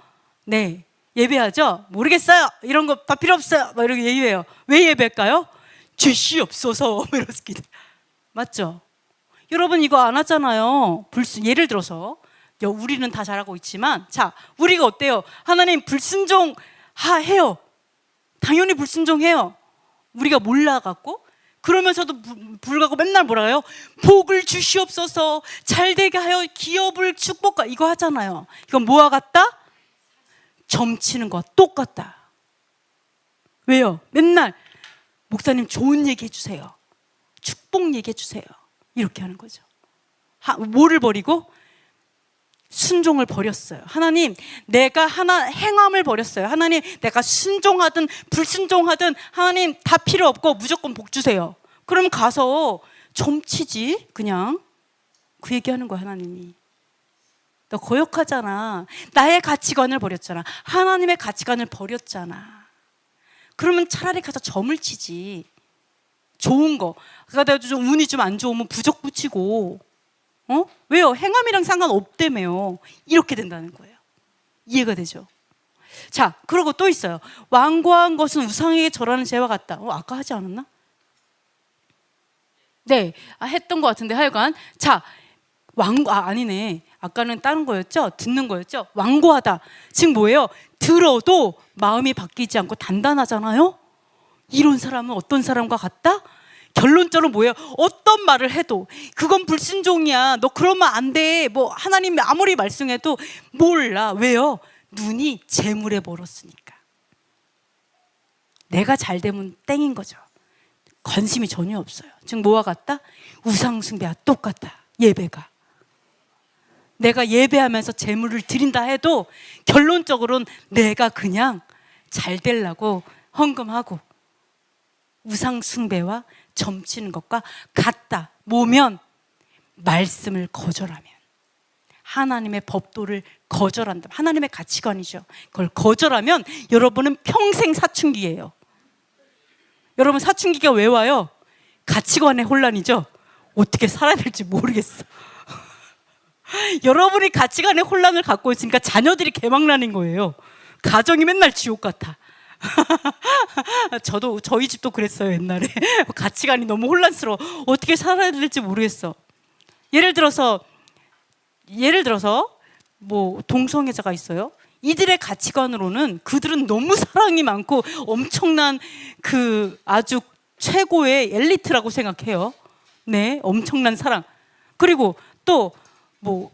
네, 예배하죠? 모르겠어요. 이런 거 다 필요 없어요. 막 이렇게 예배해요. 왜 예배할까요? 죄시 없어서. 이렇게. 맞죠? 여러분, 이거 안 하잖아요. 예를 들어서 우리는 다 잘하고 있지만, 자, 우리가 어때요? 하나님 불순종 해요. 당연히 불순종해요. 우리가 몰라갖고. 그러면서도 불구하고 맨날 뭐라 해요? 복을 주시옵소서, 잘되게 하여 기업을 축복하, 이거 하잖아요. 이건 뭐와 같다? 점치는 거 똑같다. 왜요? 맨날 목사님 좋은 얘기 해주세요, 축복 얘기 해주세요, 이렇게 하는 거죠. 뭐를 버리고? 순종을 버렸어요. 하나님, 내가 행함을 버렸어요. 하나님, 내가 순종하든 불순종하든 하나님 다 필요 없고 무조건 복 주세요. 그럼 가서 점치지 그냥. 그 얘기하는 거야 하나님이. 너 거역하잖아. 나의 가치관을 버렸잖아. 하나님의 가치관을 버렸잖아. 그러면 차라리 가서 점을 치지. 좋은 거. 그러니까 좀 운이 좀 안 좋으면 부적 붙이고. 왜요? 행함이랑 상관없다며요. 이렇게 된다는 거예요. 이해가 되죠? 자, 그리고 또 있어요. 완고한 것은 우상에게 절하는 죄와 같다. 아까 하지 않았나? 네, 했던 것 같은데 하여간. 자, 아니네. 아까는 다른 거였죠? 듣는 거였죠? 완고하다. 즉 뭐예요? 들어도 마음이 바뀌지 않고 단단하잖아요? 이런 사람은 어떤 사람과 같다? 결론적으로 뭐예요? 어떤 말을 해도 그건 불순종이야. 너 그러면 안 돼. 뭐 하나님이 아무리 말씀해도 몰라. 왜요? 눈이 재물에 멀었으니까. 내가 잘 되면 땡인 거죠. 관심이 전혀 없어요. 즉 뭐와 같다? 우상숭배와 똑같다. 예배가. 내가 예배하면서 재물을 드린다 해도 결론적으로는 내가 그냥 잘 되려고 헌금하고 우상숭배와 점치는 것과 같다. 뭐면 말씀을 거절하면, 하나님의 법도를 거절한다. 하나님의 가치관이죠. 그걸 거절하면 여러분은 평생 사춘기예요. 여러분 사춘기가 왜 와요? 가치관의 혼란이죠. 어떻게 살아야 될지 모르겠어. 여러분이 가치관의 혼란을 갖고 있으니까 자녀들이 개망난인 거예요. 가정이 맨날 지옥 같아. 저희 집도 그랬어요 옛날에. 가치관이 너무 혼란스러워. 어떻게 살아야 될지 모르겠어. 예를 들어서 뭐 동성애자가 있어요. 이들의 가치관으로는 그들은 너무 사랑이 많고 엄청난 그 아주 최고의 엘리트라고 생각해요. 네, 엄청난 사랑. 그리고 또 뭐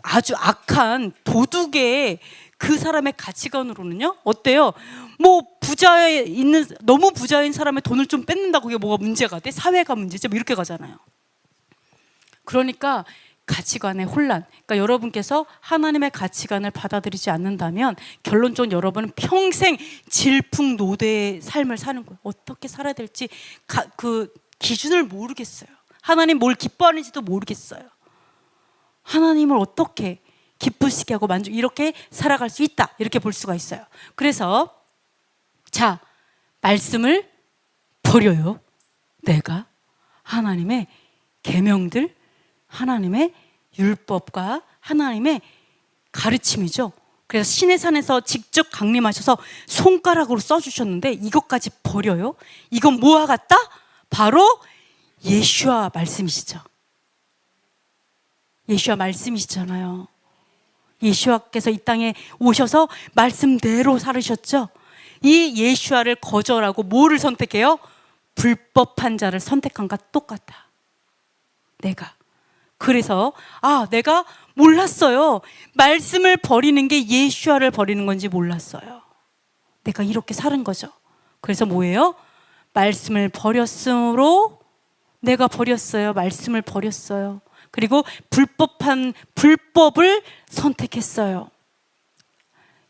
아주 악한 도둑의 그 사람의 가치관으로는요, 어때요? 뭐 너무 부자인 사람의 돈을 좀 뺏는다고 그게 뭐가 문제가 돼? 사회가 문제죠. 뭐 이렇게 가잖아요. 그러니까 가치관의 혼란. 그러니까 여러분께서 하나님의 가치관을 받아들이지 않는다면 결론적으로 여러분은 평생 질풍노도의 삶을 사는 거예요. 어떻게 살아야 될지 그 기준을 모르겠어요. 하나님 뭘 기뻐하는지도 모르겠어요. 하나님을 어떻게 기쁘시게 하고 이렇게 살아갈 수 있다. 이렇게 볼 수가 있어요. 그래서 자, 말씀을 버려요. 내가 하나님의 계명들, 하나님의 율법과 하나님의 가르침이죠. 그래서 시내산에서 직접 강림하셔서 손가락으로 써주셨는데 이것까지 버려요. 이건 뭐와 같다? 바로 예수와 말씀이시죠. 예수와 말씀이시잖아요. 예수와께서 이 땅에 오셔서 말씀대로 살으셨죠. 이 예수와를 거절하고 뭐를 선택해요? 불법한 자를 선택한 것과 똑같다. 내가. 그래서 내가 몰랐어요. 말씀을 버리는 게 예수와를 버리는 건지 몰랐어요. 내가 이렇게 사는 거죠. 그래서 뭐예요? 말씀을 버렸으므로 내가 버렸어요. 말씀을 버렸어요. 그리고 불법을 선택했어요.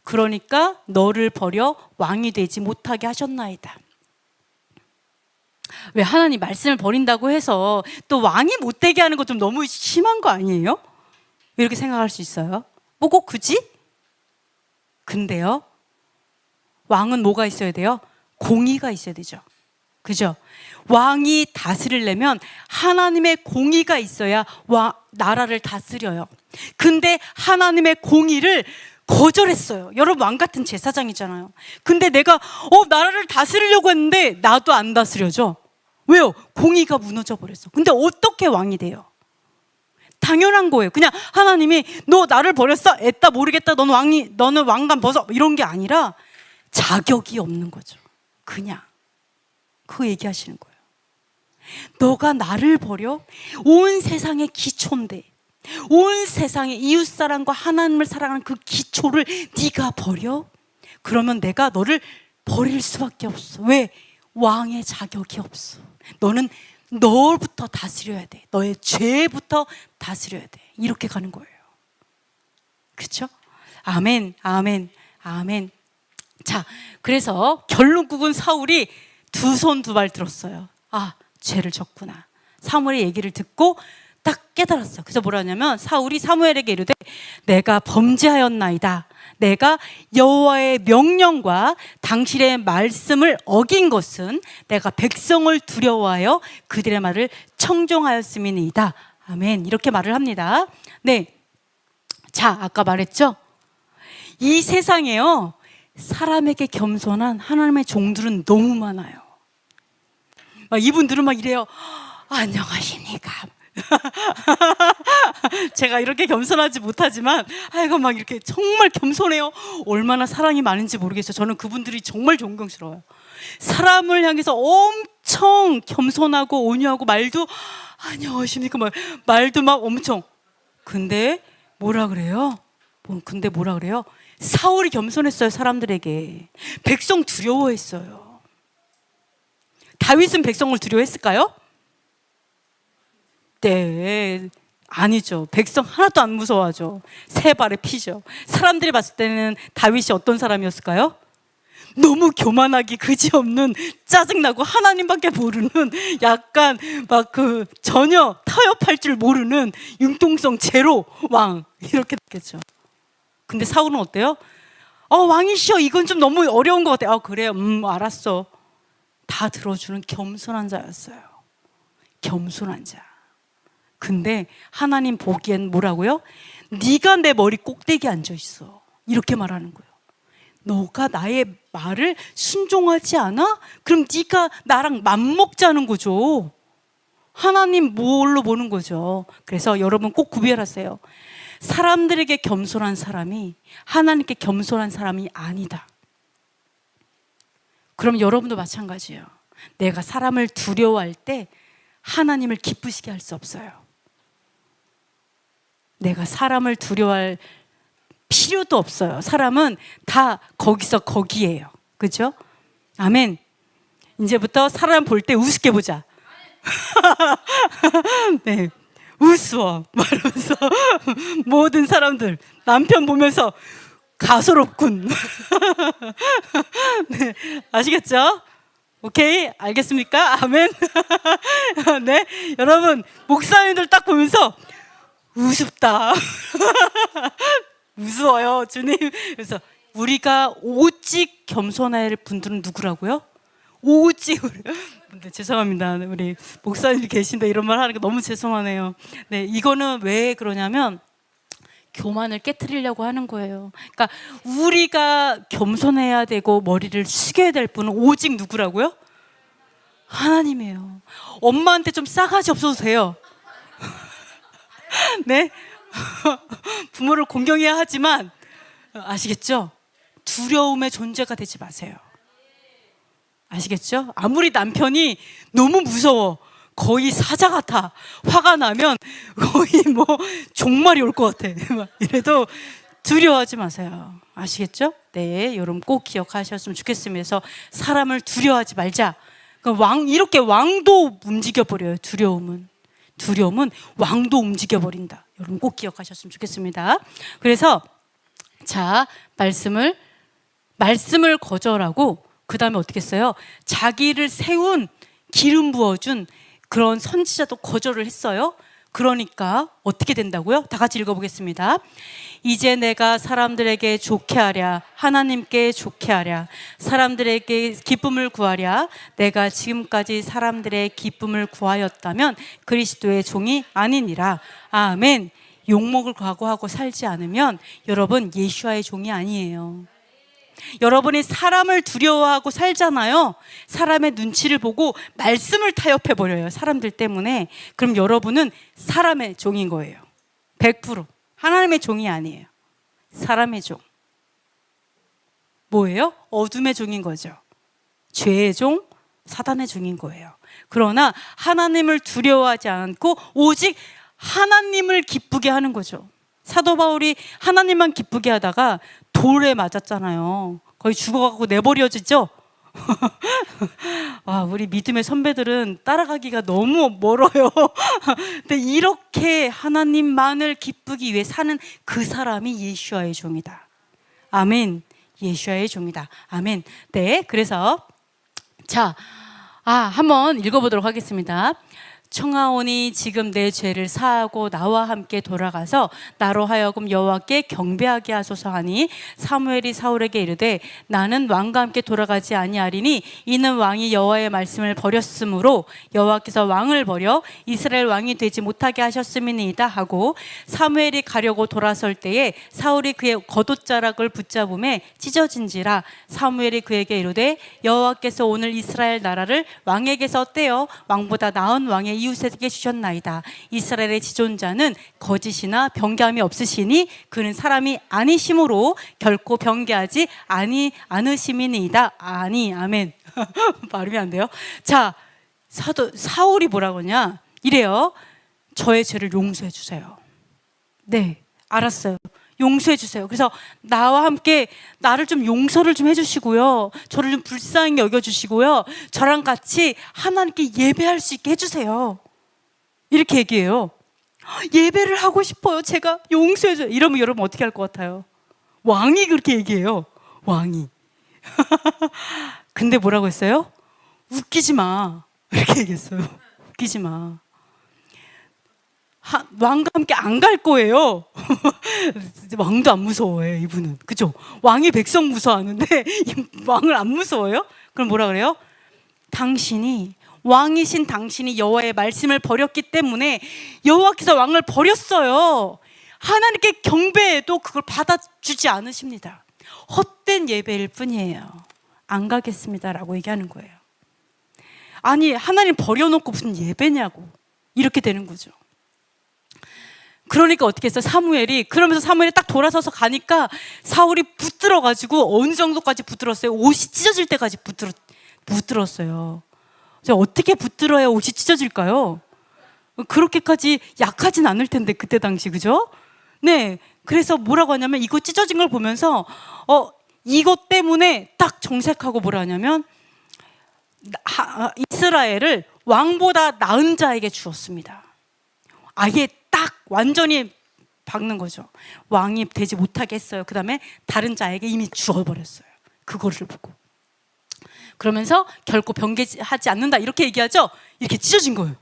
그러니까 너를 버려 왕이 되지 못하게 하셨나이다. 왜 하나님 말씀을 버린다고 해서 또 왕이 못 되게 하는 거 좀 너무 심한 거 아니에요? 이렇게 생각할 수 있어요. 뭐 꼭 굳이? 근데요, 왕은 뭐가 있어야 돼요? 공의가 있어야 되죠. 그죠? 왕이 다스리려면 하나님의 공의가 있어야 나라를 다스려요. 근데 하나님의 공의를 거절했어요. 여러분 왕 같은 제사장이잖아요. 근데 내가 나라를 다스리려고 했는데 나도 안 다스려져. 왜요? 공의가 무너져 버렸어. 근데 어떻게 왕이 돼요? 당연한 거예요. 그냥 하나님이 너 나를 버렸어? 애따 모르겠다. 너는 왕관 벗어. 이런 게 아니라 자격이 없는 거죠. 그냥 그 얘기하시는 거예요. 너가 나를 버려? 온 세상의 기초인데, 온 세상의 이웃사랑과 하나님을 사랑하는 그 기초를 네가 버려? 그러면 내가 너를 버릴 수밖에 없어. 왜? 왕의 자격이 없어. 너는 너부터 다스려야 돼. 너의 죄부터 다스려야 돼. 이렇게 가는 거예요. 그렇죠? 아멘, 아멘, 아멘. 자, 그래서 결론국은 사울이 두 손 두 발 들었어요. 죄를 졌구나. 사무엘의 얘기를 듣고 딱 깨달았어요. 그래서 뭐라 하냐면 사울이 사무엘에게 이르되 내가 범죄하였나이다. 내가 여호와의 명령과 당신의 말씀을 어긴 것은 내가 백성을 두려워하여 그들의 말을 청종하였음이니이다. 아멘. 이렇게 말을 합니다. 네. 자, 아까 말했죠? 이 세상에요, 사람에게 겸손한 하나님의 종들은 너무 많아요. 이분들은 막 이래요. 안녕하십니까. 제가 이렇게 겸손하지 못하지만 아이고 막 이렇게 정말 겸손해요. 얼마나 사랑이 많은지 모르겠어요. 저는 그분들이 정말 존경스러워요. 사람을 향해서 엄청 겸손하고 온유하고 말도 안녕하십니까 말도 막 엄청. 근데 뭐라 그래요? 사울이 겸손했어요. 사람들에게. 백성 두려워했어요. 다윗은 백성을 두려워했을까요? 네, 아니죠. 백성 하나도 안 무서워하죠. 세 발의 피죠. 사람들이 봤을 때는 다윗이 어떤 사람이었을까요? 너무 교만하기 그지없는, 짜증나고 하나님밖에 모르는, 약간 막 전혀 타협할 줄 모르는 융통성 제로 왕, 이렇게 됐겠죠. 근데 사울은 어때요? 왕이시여, 이건 좀 너무 어려운 것 같아요. 그래요. 알았어. 다 들어주는 겸손한 자였어요. 겸손한 자. 근데 하나님 보기엔 뭐라고요? 네가 내 머리 꼭대기에 앉아 있어. 이렇게 말하는 거예요. 너가 나의 말을 순종하지 않아? 그럼 네가 나랑 맘먹자는 거죠. 하나님 뭘로 보는 거죠. 그래서 여러분 꼭 구별하세요. 사람들에게 겸손한 사람이 하나님께 겸손한 사람이 아니다. 그럼 여러분도 마찬가지예요. 내가 사람을 두려워할 때 하나님을 기쁘시게 할 수 없어요. 내가 사람을 두려워할 필요도 없어요. 사람은 다 거기서 거기예요. 그죠? 아멘. 이제부터 사람 볼 때 우습게 보자. 네, 우스워 말하면서 모든 사람들 남편 보면서 가소롭군. 네, 아시겠죠? 오케이, 알겠습니까? 아멘. 네, 여러분 목사님들 딱 보면서 우습다. 무서워요, 주님. 그래서 우리가 오직 겸손할 분들은 누구라고요? 오직 네, 죄송합니다. 우리 목사님 계신데 이런 말 하는 게 너무 죄송하네요. 네, 이거는 왜 그러냐면 교만을 깨트리려고 하는 거예요. 그러니까 우리가 겸손해야 되고 머리를 숙여야 될 분은 오직 누구라고요? 하나님이에요. 엄마한테 좀 싸가지 없어도 돼요. 네? 부모를 공경해야 하지만 아시겠죠? 두려움의 존재가 되지 마세요. 아시겠죠? 아무리 남편이 너무 무서워, 거의 사자 같아, 화가 나면 거의 뭐 종말이 올 것 같아, 이래도 두려워하지 마세요. 아시겠죠? 네, 여러분 꼭 기억하셨으면 좋겠습니다. 그래서 사람을 두려워하지 말자. 이렇게 왕도 움직여버려요. 두려움은 왕도 움직여버린다. 여러분 꼭 기억하셨으면 좋겠습니다. 그래서 자, 말씀을 거절하고 그 다음에 어떻게 했어요? 자기를 세운, 기름 부어준 그런 선지자도 거절을 했어요. 그러니까 어떻게 된다고요? 다 같이 읽어보겠습니다. 이제 내가 사람들에게 좋게 하랴, 하나님께 좋게 하랴, 사람들에게 기쁨을 구하랴. 내가 지금까지 사람들의 기쁨을 구하였다면 그리스도의 종이 아니니라. 아멘. 욕먹을 각오하고 살지 않으면 여러분 예수와의 종이 아니에요. 여러분이 사람을 두려워하고 살잖아요. 사람의 눈치를 보고 말씀을 타협해버려요. 사람들 때문에. 그럼 여러분은 사람의 종인 거예요. 100%. 하나님의 종이 아니에요. 사람의 종. 뭐예요? 어둠의 종인 거죠. 죄의 종, 사단의 종인 거예요. 그러나 하나님을 두려워하지 않고 오직 하나님을 기쁘게 하는 거죠. 사도 바울이 하나님만 기쁘게 하다가 돌에 맞았잖아요. 거의 죽어가고 내버려지죠. 와, 우리 믿음의 선배들은 따라가기가 너무 멀어요. 근데 이렇게 하나님만을 기쁘기 위해 사는 그 사람이 예수와의 종이다. 아멘. 예수와의 종이다. 아멘. 네, 그래서 자, 한번 읽어보도록 하겠습니다. 청하오니 지금 내 죄를 사하고 나와 함께 돌아가서 나로 하여금 여호와께 경배하게 하소서 하니 사무엘이 사울에게 이르되 나는 왕과 함께 돌아가지 아니하리니 이는 왕이 여호와의 말씀을 버렸으므로 여호와께서 왕을 버려 이스라엘 왕이 되지 못하게 하셨음이니이다 하고 사무엘이 가려고 돌아설 때에 사울이 그의 겉옷자락을 붙잡음에 찢어진지라 사무엘이 그에게 이르되 여호와께서 오늘 이스라엘 나라를 왕에게서 떼어 왕보다 나은 왕의 이웃에게 주셨나이다. 이스라엘의 지존자는 거짓이나 변개함이 없으시니 그는 사람이 아니심으로 결코 변개하지 않으심이니이다. 아멘. 발음이 안 돼요. 자, 사울이 뭐라고 하냐? 이래요. 저의 죄를 용서해 주세요. 네, 알았어요. 용서해 주세요. 그래서 나와 함께 나를 좀 용서를 좀 해주시고요. 저를 좀 불쌍히 여겨주시고요. 저랑 같이 하나님께 예배할 수 있게 해주세요. 이렇게 얘기해요. 예배를 하고 싶어요. 제가 용서해 줘요. 이러면 여러분 어떻게 할 것 같아요? 왕이 그렇게 얘기해요. 왕이. 근데 뭐라고 했어요? 웃기지 마. 이렇게 얘기했어요. 웃기지 마. 왕과 함께 안 갈 거예요. 왕도 안 무서워해요, 이분은. 그죠? 왕이 백성 무서워하는데 왕을 안 무서워해요? 그럼 뭐라 그래요? 왕이신 당신이 여호와의 말씀을 버렸기 때문에 여호와께서 왕을 버렸어요. 하나님께 경배해도 그걸 받아주지 않으십니다. 헛된 예배일 뿐이에요. 안 가겠습니다라고 얘기하는 거예요. 아니, 하나님 버려놓고 무슨 예배냐고. 이렇게 되는 거죠. 그러니까 어떻게 했어? 그러면서 사무엘이 딱 돌아서서 가니까 사울이 붙들어가지고 어느 정도까지 붙들었어요? 옷이 찢어질 때까지 붙들었어요. 어떻게 붙들어야 옷이 찢어질까요? 그렇게까지 약하진 않을 텐데 그때 당시, 그죠? 네, 그래서 뭐라고 하냐면 이거 찢어진 걸 보면서 이것 때문에 딱 정색하고 뭐라 하냐면 이스라엘을 왕보다 나은 자에게 주었습니다. 아예 딱 완전히 박는 거죠. 왕이 되지 못하게 했어요. 그 다음에 다른 자에게 이미 주어버렸어요. 그거를 보고. 그러면서 결코 변개하지 않는다 이렇게 얘기하죠. 이렇게 찢어진 거예요.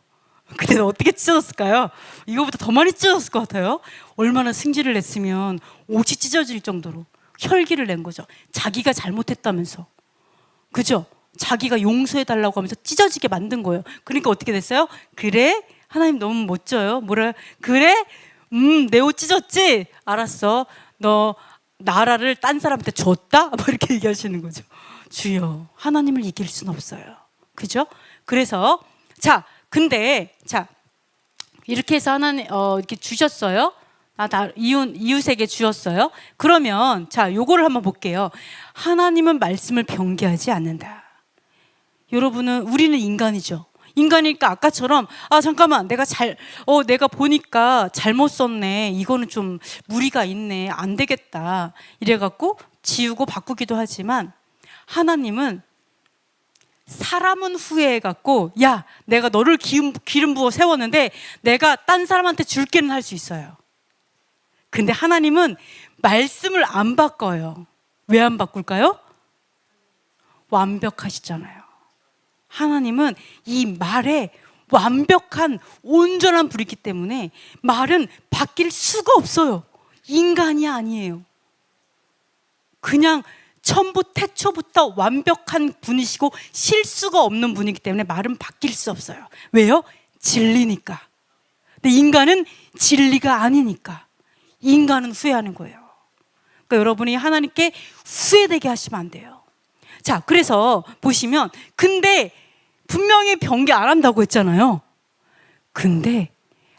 그때는 어떻게 찢어졌을까요? 이거보다 더 많이 찢어졌을 것 같아요. 얼마나 승질을 냈으면 옷이 찢어질 정도로 혈기를 낸 거죠. 자기가 잘못했다면서. 그죠? 자기가 용서해달라고 하면서 찢어지게 만든 거예요. 그러니까 어떻게 됐어요? 그래? 하나님 너무 멋져요. 그래? 내 옷 찢었지? 알았어. 너 나라를 딴 사람한테 줬다? 이렇게 얘기하시는 거죠. 주여, 하나님을 이길 수는 없어요. 그죠? 그래서 근데 이렇게 해서 하나님 이렇게 주셨어요. 이웃에게 주셨어요. 그러면 요거를 한번 볼게요. 하나님은 말씀을 변개하지 않는다. 여러분은 우리는 인간이죠. 인간이니까 아까처럼 잠깐만 내가 보니까 잘못 썼네. 이거는 좀 무리가 있네. 안 되겠다. 이래갖고 지우고 바꾸기도 하지만 하나님은 사람은 후회해갖고 야, 내가 너를 기름 부어 세웠는데 내가 딴 사람한테 줄게는 할 수 있어요. 근데 하나님은 말씀을 안 바꿔요. 왜 안 바꿀까요? 완벽하시잖아요. 하나님은 이 말에 완벽한 온전한 불이기 때문에 말은 바뀔 수가 없어요. 인간이 아니에요. 그냥 태초부터 완벽한 분이시고 실수가 없는 분이기 때문에 말은 바뀔 수 없어요. 왜요? 진리니까. 근데 인간은 진리가 아니니까. 인간은 후회하는 거예요. 그러니까 여러분이 하나님께 후회되게 하시면 안 돼요. 그래서 보시면 근데 분명히 변개 안 한다고 했잖아요. 근데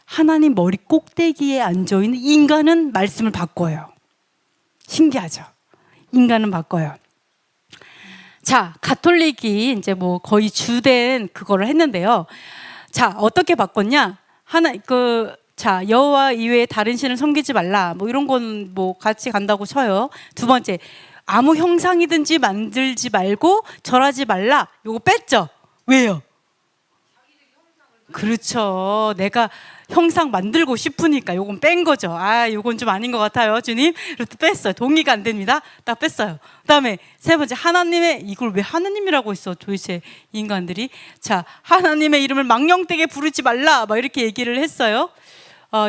하나님 머리 꼭대기에 앉아있는 인간은 말씀을 바꿔요. 신기하죠? 인간은 바꿔요. 가톨릭이 이제 거의 주된 그거를 했는데요. 어떻게 바꿨냐? 여호와 이외에 다른 신을 섬기지 말라. 이런 건 같이 간다고 쳐요. 두 번째, 아무 형상이든지 만들지 말고 절하지 말라. 요거 뺐죠? 왜요? 그렇죠. 내가 형상 만들고 싶으니까 요건 뺀 거죠. 아, 요건 좀 아닌 것 같아요, 주님. 그래서 뺐어요. 동의가 안 됩니다. 딱 뺐어요. 그다음에 세 번째, 하나님의, 이걸 왜 하나님이라고 했어, 도대체 인간들이. 자, 하나님의 이름을 망령되게 부르지 말라, 막 이렇게 얘기를 했어요.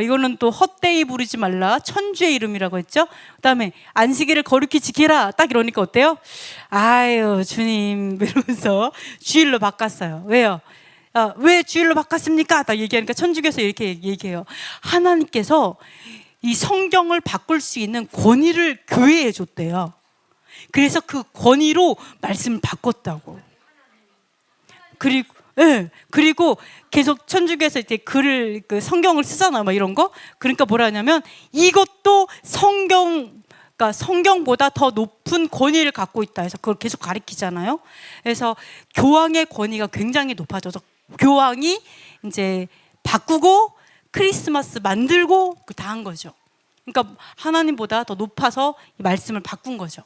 이거는 또 헛되이 부르지 말라, 천주의 이름이라고 했죠. 그다음에 안식일을 거룩히 지키라, 딱 이러니까 어때요? 아유, 주님 이러면서 주일로 바꿨어요. 왜요? 왜 주일로 바꿨습니까? 딱 얘기하니까 천주교에서 이렇게 얘기해요. 하나님께서 이 성경을 바꿀 수 있는 권위를 교회에 줬대요. 그래서 그 권위로 말씀을 바꿨다고. 그리고 계속 천주교에서 이제 글을, 그 성경을 쓰잖아요, 막 이런 거. 그러니까 뭐라 하냐면 이것도 그러니까 성경보다 더 높은 권위를 갖고 있다 해서 그걸 계속 가리키잖아요. 그래서 교황의 권위가 굉장히 높아져서 교황이 이제 바꾸고 크리스마스 만들고 다 한 거죠. 그러니까 하나님보다 더 높아서 이 말씀을 바꾼 거죠.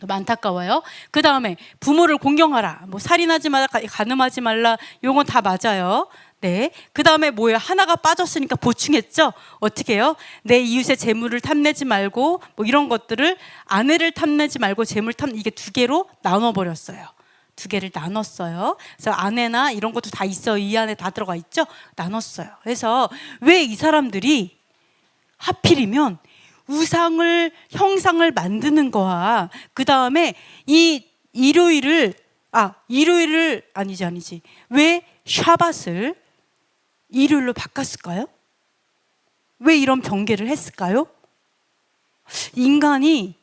너무 안타까워요. 그 다음에 부모를 공경하라, 뭐 살인하지 말라, 간음하지 말라, 요건 다 맞아요. 네. 그 다음에 뭐예요? 하나가 빠졌으니까 보충했죠. 어떻게 해요? 내 이웃의 재물을 탐내지 말고, 뭐 이런 것들을, 아내를 탐내지 말고 재물 이게 두 개로 나눠버렸어요. 두 개를 나눴어요. 그래서 아내나 이런 것도 다 있어요. 이 안에 다 들어가 있죠. 나눴어요. 그래서 왜 이 사람들이 하필이면 우상을, 형상을 만드는 거와 그 다음에 이 일요일을 아니지 왜 샤밧을 일요일로 바꿨을까요? 왜 이런 변개를 했을까요? 인간이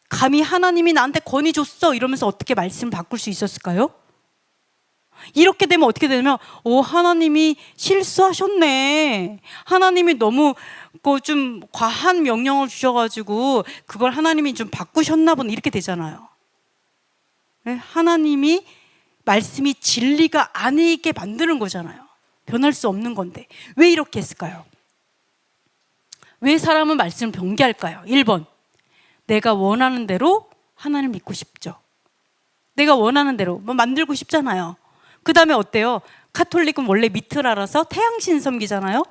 감히 하나님이 나한테 권위 줬어 이러면서 어떻게 말씀을 바꿀 수 있었을까요? 이렇게 되면 어떻게 되냐면, 하나님이 실수하셨네, 하나님이 너무 좀 과한 명령을 주셔가지고 그걸 하나님이 좀 바꾸셨나 보네, 이렇게 되잖아요. 하나님이 말씀이 진리가 아니게 만드는 거잖아요. 변할 수 없는 건데 왜 이렇게 했을까요? 왜 사람은 말씀을 변개할까요? 1번, 내가 원하는 대로 하나님을 믿고 싶죠. 내가 원하는 대로 뭐 만들고 싶잖아요. 그 다음에 어때요? 카톨릭은 원래 미트라라서 태양신 섬기잖아요.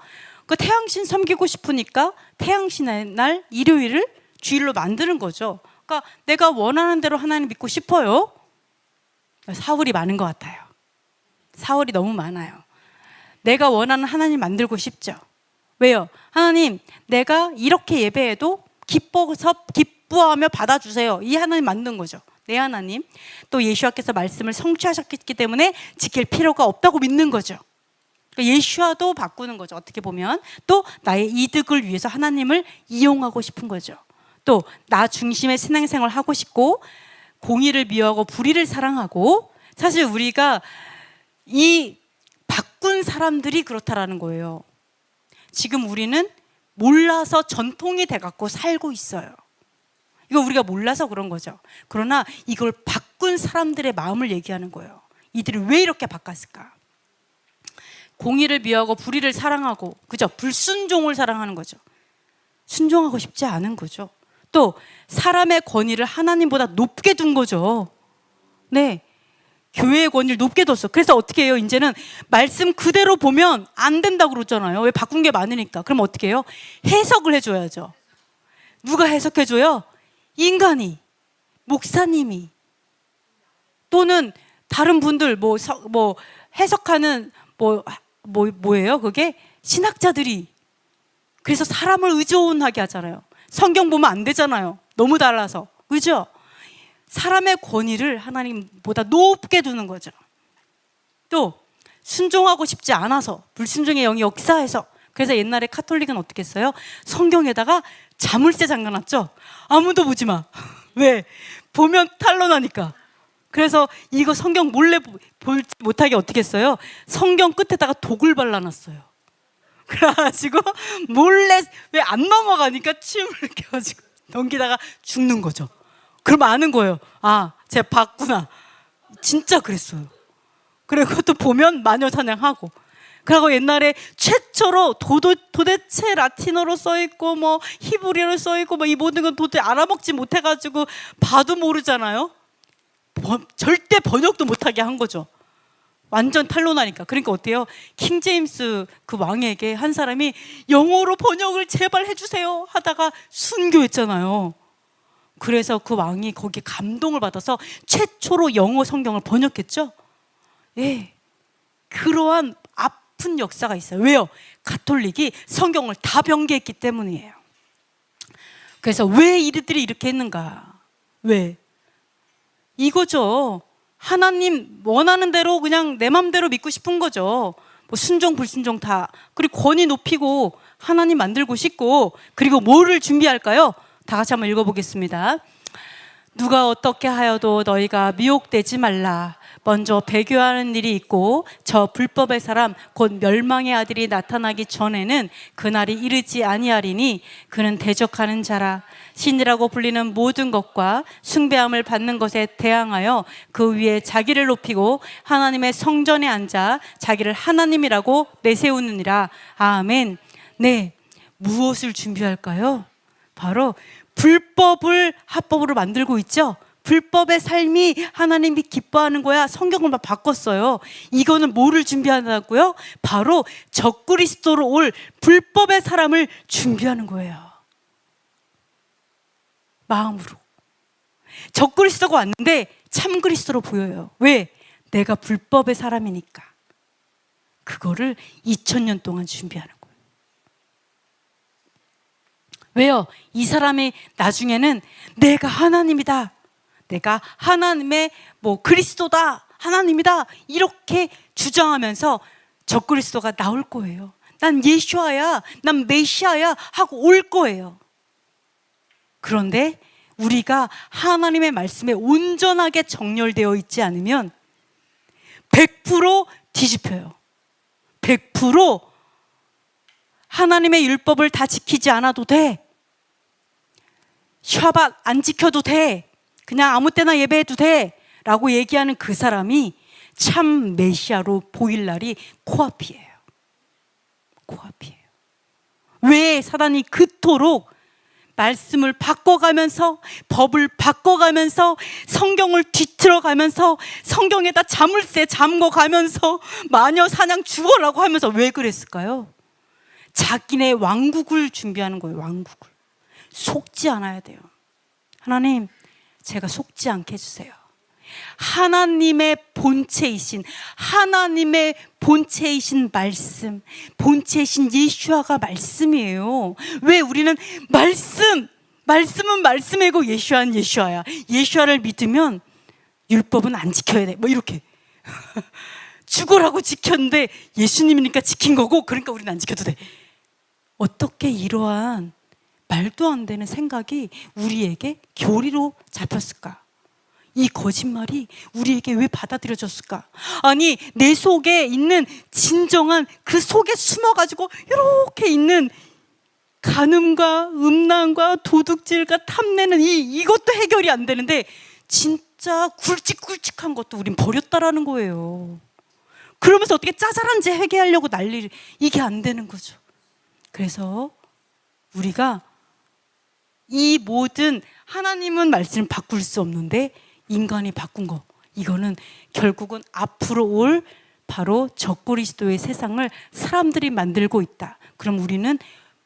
그 태양신 섬기고 싶으니까 태양신의 날 일요일을 주일로 만드는 거죠. 그러니까 내가 원하는 대로 하나님 믿고 싶어요. 사울이 많은 것 같아요. 사울이 너무 많아요. 내가 원하는 하나님 만들고 싶죠. 왜요? 하나님, 내가 이렇게 예배해도 기뻐하며 받아주세요. 이 하나님 만든 거죠. 내 하나님. 또 예수와께서 말씀을 성취하셨기 때문에 지킬 필요가 없다고 믿는 거죠. 그러니까 예수와도 바꾸는 거죠. 어떻게 보면 또 나의 이득을 위해서 하나님을 이용하고 싶은 거죠. 또 나 중심의 신앙생활을 하고 싶고, 공의를 미워하고 불의를 사랑하고. 사실 우리가 이 바꾼 사람들이 그렇다라는 거예요. 지금 우리는 몰라서 전통이 돼갖고 살고 있어요. 이거 우리가 몰라서 그런 거죠. 그러나 이걸 바꾼 사람들의 마음을 얘기하는 거예요. 이들이 왜 이렇게 바꿨을까? 공의를 미워하고 불의를 사랑하고, 그죠? 불순종을 사랑하는 거죠. 순종하고 싶지 않은 거죠. 또 사람의 권위를 하나님보다 높게 둔 거죠. 네, 교회의 권위를 높게 뒀어. 그래서 어떻게 해요? 이제는 말씀 그대로 보면 안 된다고 그러잖아요. 왜? 바꾼 게 많으니까. 그럼 어떻게 해요? 해석을 해줘야죠. 누가 해석해줘요? 인간이, 목사님이, 또는 다른 분들, 뭐 해석하는 뭐예요? 그게 신학자들이. 그래서 사람을 의존하게 하잖아요. 성경 보면 안 되잖아요. 너무 달라서. 그죠? 사람의 권위를 하나님보다 높게 두는 거죠. 또 순종하고 싶지 않아서, 불순종의 영이 역사해서. 그래서 옛날에 카톨릭은 어떻게 했어요? 성경에다가 자물쇠 잠가놨죠. 아무도 보지 마. 왜? 보면 탄로나니까. 그래서 이거 성경 몰래 보지 못하게 어떻게 했어요? 성경 끝에다가 독을 발라놨어요. 그래가지고 몰래, 왜 안 넘어가니까 침을 이렇게 가지고 넘기다가 죽는 거죠. 그럼 아는 거예요. 아, 제가 봤구나. 진짜 그랬어요. 그리고 또 보면 마녀 사냥하고. 그리고 옛날에 최초로 도대체 라틴어로 써있고 뭐 히브리어로 써있고 뭐 이 모든 건 도대체 알아먹지 못해가지고 봐도 모르잖아요. 절대 번역도 못하게 한 거죠. 완전 탄로나니까. 그러니까 어때요? 킹제임스 그 왕에게 한 사람이 영어로 번역을 제발 해주세요 하다가 순교했잖아요. 그래서 그 왕이 거기에 감동을 받아서 최초로 영어 성경을 번역했죠. 예, 그러한 아픈 역사가 있어요. 왜요? 가톨릭이 성경을 다 변개했기 때문이에요. 그래서 왜 이들이 이렇게 했는가? 왜? 이거죠. 하나님 원하는 대로 그냥 내 맘대로 믿고 싶은 거죠. 뭐 순종 불순종 다. 그리고 권위 높이고 하나님 만들고 싶고, 그리고 뭐를 준비할까요? 다 같이 한번 읽어보겠습니다. 누가 어떻게 하여도 너희가 미혹되지 말라. 먼저 배교하는 일이 있고 저 불법의 사람 곧 멸망의 아들이 나타나기 전에는 그날이 이르지 아니하리니 그는 대적하는 자라. 신이라고 불리는 모든 것과 숭배함을 받는 것에 대항하여 그 위에 자기를 높이고 하나님의 성전에 앉아 자기를 하나님이라고 내세우느니라. 아멘. 네, 무엇을 준비할까요? 바로 불법을 합법으로 만들고 있죠. 불법의 삶이 하나님이 기뻐하는 거야. 성경을 막 바꿨어요. 이거는 뭐를 준비한다고요? 바로 적그리스도로 올 불법의 사람을 준비하는 거예요. 마음으로. 적그리스도가 왔는데 참그리스도로 보여요. 왜? 내가 불법의 사람이니까. 그거를 2000년 동안 준비하는 거예요. 왜요? 이 사람이 나중에는 내가 하나님이다, 내가 하나님의 그리스도다, 하나님이다, 이렇게 주장하면서 적그리스도가 나올 거예요. 난 예수아야, 난 메시아야 하고 올 거예요. 그런데 우리가 하나님의 말씀에 온전하게 정렬되어 있지 않으면 100% 뒤집혀요. 100% 하나님의 율법을 다 지키지 않아도 돼, 샤밧 안 지켜도 돼, 그냥 아무 때나 예배해도 돼 라고 얘기하는 그 사람이 참 메시아로 보일 날이 코앞이에요. 코앞이에요. 왜 사단이 그토록 말씀을 바꿔가면서, 법을 바꿔가면서, 성경을 뒤틀어가면서, 성경에다 자물쇠 잠궈가면서 마녀 사냥 죽어라고 하면서 왜 그랬을까요? 자기네 왕국을 준비하는 거예요. 왕국을. 속지 않아야 돼요. 하나님, 제가 속지 않게 해주세요. 하나님의 본체이신 말씀, 본체이신 예수아가 말씀이에요. 왜 우리는 말씀은 말씀이고 예수아는 예수아야. 예수아를 믿으면 율법은 안 지켜야 돼, 이렇게 죽으라고 지켰는데 예수님이니까 지킨 거고, 그러니까 우리는 안 지켜도 돼. 어떻게 이러한 말도 안 되는 생각이 우리에게 교리로 잡혔을까? 이 거짓말이 우리에게 왜 받아들여졌을까? 아니, 내 속에 있는 진정한, 그 속에 숨어가지고 이렇게 있는 간음과 음란과 도둑질과 탐내는 이것도 해결이 안 되는데 진짜 굵직굵직한 것도 우린 버렸다라는 거예요. 그러면서 어떻게 짜잘한지 해결하려고 난리, 이게 안 되는 거죠. 그래서 우리가 이 모든, 하나님은 말씀을 바꿀 수 없는데 인간이 바꾼 거, 이거는 결국은 앞으로 올 바로 적그리스도의 세상을 사람들이 만들고 있다. 그럼 우리는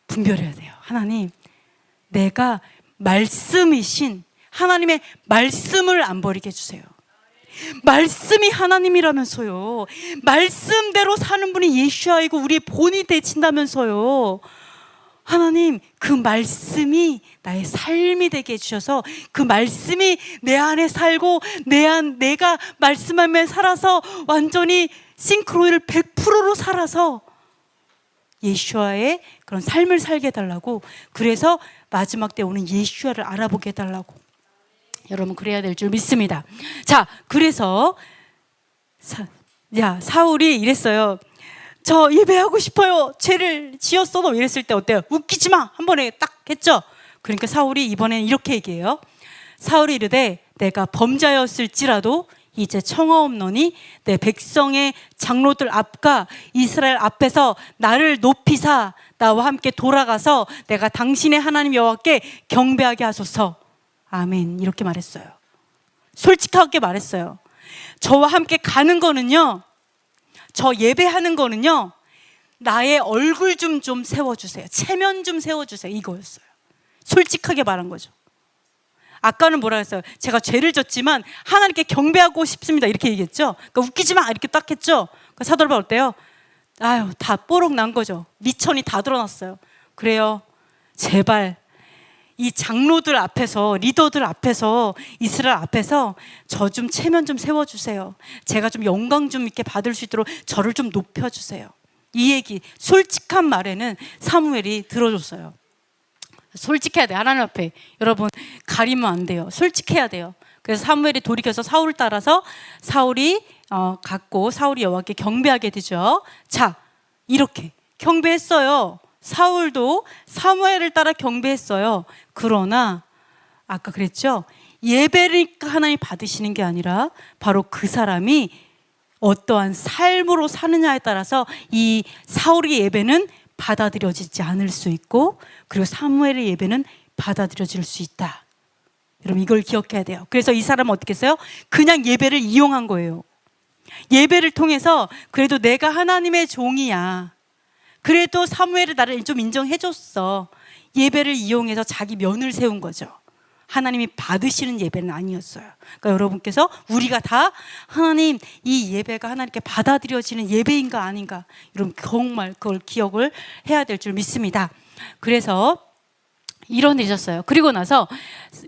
분별해야 돼요. 하나님, 내가 말씀이신 하나님의 말씀을 안 버리게 해주세요. 말씀이 하나님이라면서요. 말씀대로 사는 분이 예수아이고 우리의 본이 되신다면서요. 하나님, 그 말씀이 나의 삶이 되게 해주셔서 그 말씀이 내 안에 살고 내가 말씀하며 살아서 완전히 싱크로율 100%로 살아서 예수아의 그런 삶을 살게 해달라고. 그래서 마지막 때 오는 예수아를 알아보게 해달라고. 여러분, 그래야 될 줄 믿습니다. 자, 그래서 사울이 이랬어요. 저 예배하고 싶어요, 죄를 지었어도, 이랬을 때 어때요? 웃기지 마, 한 번에 딱 했죠. 그러니까 사울이 이번에는 이렇게 얘기해요. 사울이 이르되 내가 범죄하였을지라도 이제 청하옵노니 내 백성의 장로들 앞과 이스라엘 앞에서 나를 높이사 나와 함께 돌아가서 내가 당신의 하나님 여호와께 경배하게 하소서. 아멘. 이렇게 말했어요. 솔직하게 말했어요. 저와 함께 가는 거는요, 저 예배하는 거는요, 나의 얼굴 좀 세워주세요. 체면 좀 세워주세요. 이거였어요. 솔직하게 말한 거죠. 아까는 뭐라 했어요? 제가 죄를 졌지만 하나님께 경배하고 싶습니다. 이렇게 얘기했죠. 그러니까 웃기지 마 이렇게 딱 했죠. 그러니까 사도 바울 어때요? 아유, 다 뽀록 난 거죠. 미천이 다 드러났어요. 그래요. 제발 이 장로들 앞에서, 리더들 앞에서, 이스라엘 앞에서 저 좀 체면 좀 세워주세요. 제가 좀 영광 좀 있게 받을 수 있도록 저를 좀 높여주세요. 이 얘기, 솔직한 말에는 사무엘이 들어줬어요. 솔직해야 돼요. 하나님 앞에. 여러분, 가리면 안 돼요. 솔직해야 돼요. 그래서 사무엘이 돌이켜서 사울을 따라서 사울이 여호와께 경배하게 되죠. 자, 이렇게 경배했어요. 사울도 사무엘을 따라 경배했어요. 그러나 아까 그랬죠. 예배를 하나님이 받으시는 게 아니라 바로 그 사람이 어떠한 삶으로 사느냐에 따라서 이 사울의 예배는 받아들여지지 않을 수 있고, 그리고 사무엘의 예배는 받아들여질 수 있다. 여러분, 이걸 기억해야 돼요. 그래서 이 사람은 어떻게 했어요? 그냥 예배를 이용한 거예요. 예배를 통해서 그래도 내가 하나님의 종이야, 그래도 사무엘이 나를 좀 인정해줬어. 예배를 이용해서 자기 면을 세운 거죠. 하나님이 받으시는 예배는 아니었어요. 그러니까 여러분께서, 우리가 다 하나님, 이 예배가 하나님께 받아들여지는 예배인가 아닌가, 여러분 정말 그걸 기억을 해야 될 줄 믿습니다. 그래서 이런 일이 있었어요. 그리고 나서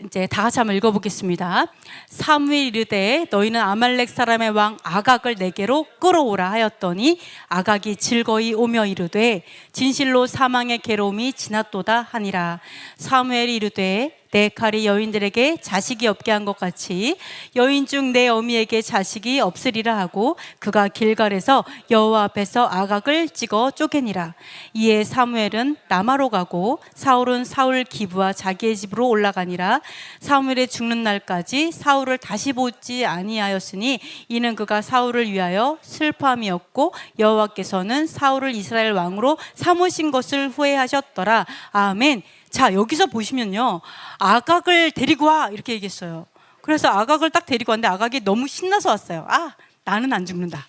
이제 다 같이 한번 읽어보겠습니다. 사무엘 이르되 너희는 아말렉 사람의 왕 아각을 내게로 끌어오라 하였더니 아각이 즐거이 오며 이르되 진실로 사망의 괴로움이 지났도다 하니라. 사무엘이 이르되 내 칼이 여인들에게 자식이 없게 한 것 같이 여인 중 내 어미에게 자식이 없으리라 하고 그가 길갈에서 여호와 앞에서 아각을 찍어 쪼개니라. 이에 사무엘은 라마로 가고 사울은 사울 기브와 자기의 집으로 올라가니라. 사무엘이 죽는 날까지 사울을 다시 보지 아니하였으니 이는 그가 사울을 위하여 슬퍼함이었고 여호와께서는 사울을 이스라엘 왕으로 삼으신 것을 후회하셨더라. 아멘. 자, 여기서 보시면요, 아각을 데리고 와 이렇게 얘기했어요. 그래서 아각을 딱 데리고 왔는데 아각이 너무 신나서 왔어요. 아, 나는 안 죽는다.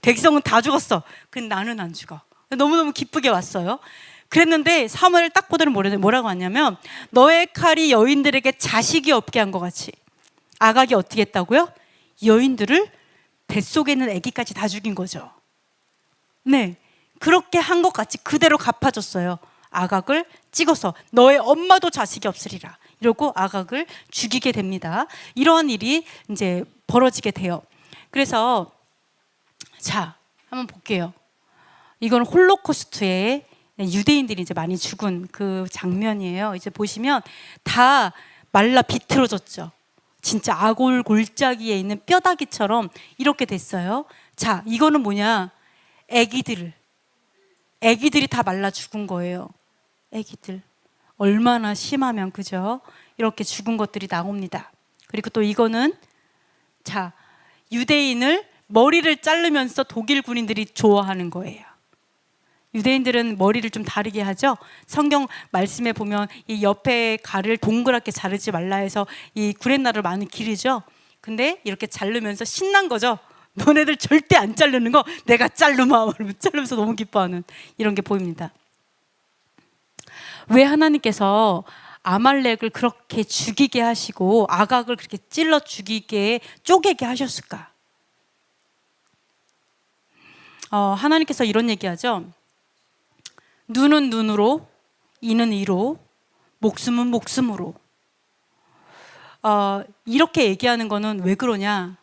백성은 다 죽었어. 근데 나는 안 죽어. 너무너무 기쁘게 왔어요. 그랬는데 사무엘을 딱 보더니 뭐라고 하냐면, 너의 칼이 여인들에게 자식이 없게 한 것 같이. 아각이 어떻게 했다고요? 여인들을 뱃속에 있는 아기까지 다 죽인 거죠. 네, 그렇게 한 것 같이 그대로 갚아줬어요. 아각을 찍어서 너의 엄마도 자식이 없으리라 이러고 아각을 죽이게 됩니다. 이러한 일이 이제 벌어지게 돼요. 그래서 자, 한번 볼게요. 이건 홀로코스트에 유대인들이 이제 많이 죽은 그 장면이에요. 이제 보시면 다 말라 비틀어졌죠. 진짜 아골 골짜기에 있는 뼈다귀처럼 이렇게 됐어요. 자, 이거는 뭐냐? 애기들이 다 말라 죽은 거예요. 애기들. 얼마나 심하면, 그죠? 이렇게 죽은 것들이 나옵니다. 그리고 또 이거는, 자, 유대인을 머리를 자르면서 독일 군인들이 좋아하는 거예요. 유대인들은 머리를 좀 다르게 하죠. 성경 말씀에 보면 이 옆에 가를 동그랗게 자르지 말라 해서 이 구렛나루를 많이 기르죠. 근데 이렇게 자르면서 신난 거죠. 너네들 절대 안 자르는 거 내가 자르마. 자르면서 너무 기뻐하는 이런 게 보입니다. 왜 하나님께서 아말렉을 그렇게 죽이게 하시고 아각을 그렇게 찔러 죽이게, 쪼개게 하셨을까? 하나님께서 이런 얘기하죠. 눈은 눈으로, 이는 이로, 목숨은 목숨으로. 이렇게 얘기하는 거는 왜 그러냐?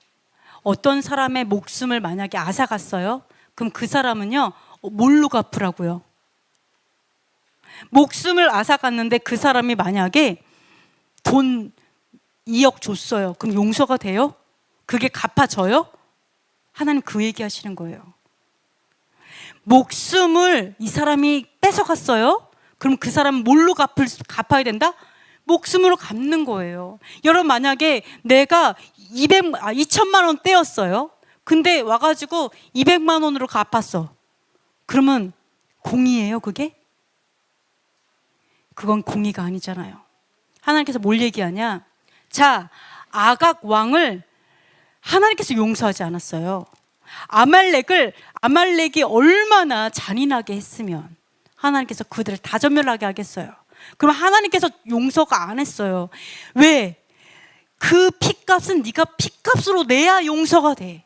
어떤 사람의 목숨을 만약에 앗아갔어요? 그럼 그 사람은요, 뭘로 갚으라고요? 목숨을 앗아갔는데 그 사람이 만약에 돈 2억 줬어요. 그럼 용서가 돼요? 그게 갚아져요? 하나님 그 얘기 하시는 거예요. 목숨을 이 사람이 뺏어갔어요? 그럼 그 사람은 뭘로 갚아야 된다? 목숨으로 갚는 거예요. 여러분, 만약에 내가 2천만 원 떼었어요. 근데 와가지고 200만 원으로 갚았어. 그러면 공의예요, 그게? 그건 공의가 아니잖아요. 하나님께서 뭘 얘기하냐? 자, 아각 왕을 하나님께서 용서하지 않았어요. 아말렉이 얼마나 잔인하게 했으면 하나님께서 그들을 다 전멸하게 하겠어요. 그럼 하나님께서 용서가 안 했어요. 왜? 그 피값은 네가 피값으로 내야 용서가 돼.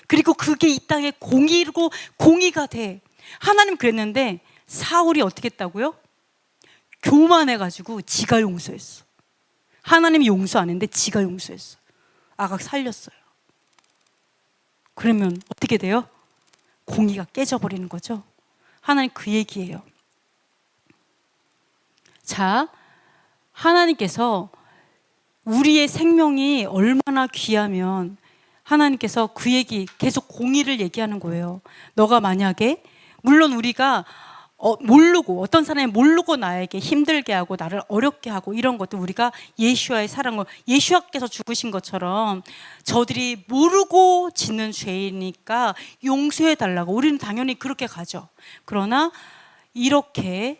그리고 그게 이 땅의 공의고 공의가 돼. 하나님 그랬는데 사울이 어떻게 했다고요? 교만해가지고 지가 용서했어. 하나님이 용서 안 했는데 지가 용서했어. 아각 살렸어요. 그러면 어떻게 돼요? 공의가 깨져버리는 거죠. 하나님 그 얘기예요. 자, 하나님께서 우리의 생명이 얼마나 귀하면 하나님께서 그 얘기 계속 공의를 얘기하는 거예요. 너가 만약에 물론 우리가 모르고 어떤 사람이 모르고 나에게 힘들게 하고 나를 어렵게 하고 이런 것도 우리가 예수와의 사랑을 예수께서 죽으신 것처럼 저들이 모르고 짓는 죄이니까 용서해 달라고 우리는 당연히 그렇게 가죠. 그러나 이러한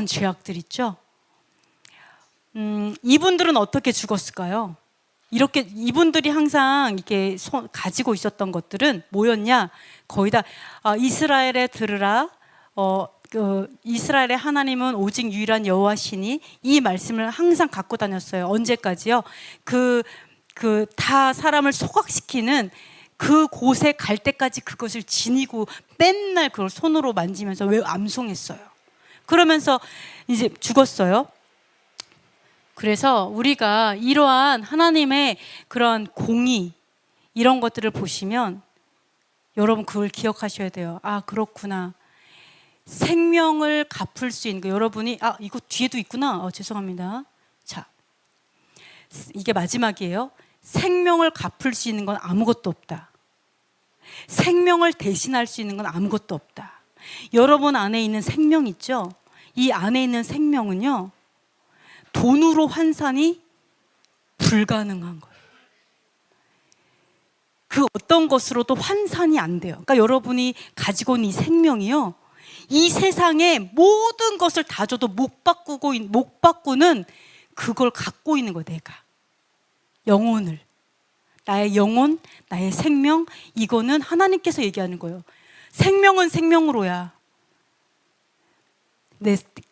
죄악들 있죠. 이분들은 어떻게 죽었을까요? 이렇게 이분들이 항상 이렇게 가지고 있었던 것들은 뭐였냐? 거의 다 이스라엘에 들으라. 이스라엘의 하나님은 오직 유일한 여호와시니 이 말씀을 항상 갖고 다녔어요. 언제까지요? 다 사람을 소각시키는 그 곳에 갈 때까지 그것을 지니고 맨날 그걸 손으로 만지면서 왜 암송했어요. 그러면서 이제 죽었어요. 그래서 우리가 이러한 하나님의 그런 공의 이런 것들을 보시면 여러분 그걸 기억하셔야 돼요. 아, 그렇구나. 생명을 갚을 수 있는 거 여러분이 이거 뒤에도 있구나. 죄송합니다. 자, 이게 마지막이에요. 생명을 갚을 수 있는 건 아무것도 없다. 생명을 대신할 수 있는 건 아무것도 없다. 여러분 안에 있는 생명 있죠? 이 안에 있는 생명은요, 돈으로 환산이 불가능한 거예요. 그 어떤 것으로도 환산이 안 돼요. 그러니까 여러분이 가지고 있는 이 생명이요, 이 세상의 모든 것을 다 줘도 못 바꾸는 그걸 갖고 있는 거예요. 내가 영혼을, 나의 영혼, 나의 생명, 이거는 하나님께서 얘기하는 거예요. 생명은 생명으로야.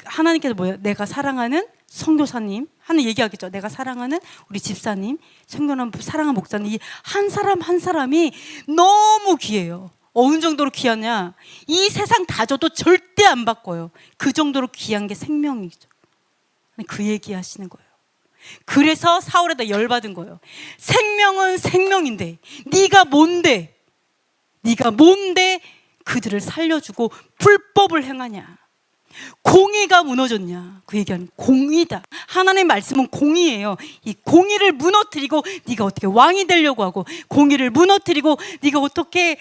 하나님께서 뭐예요? 내가 사랑하는 선교사님 하는 얘기하겠죠. 내가 사랑하는 우리 집사님, 사랑하는 목사님, 이 한 사람 한 사람이 너무 귀해요. 어느 정도로 귀하냐? 이 세상 다 줘도 절대 안 바꿔요. 그 정도로 귀한 게 생명이죠. 그 얘기하시는 거예요. 그래서 사울에다 열받은 거예요. 생명은 생명인데 네가 뭔데 그들을 살려주고 불법을 행하냐? 공의가 무너졌냐? 그 얘기하는 공의다. 하나님의 말씀은 공의예요. 이 공의를 무너뜨리고 네가 어떻게 왕이 되려고 하고, 공의를 무너뜨리고 네가 어떻게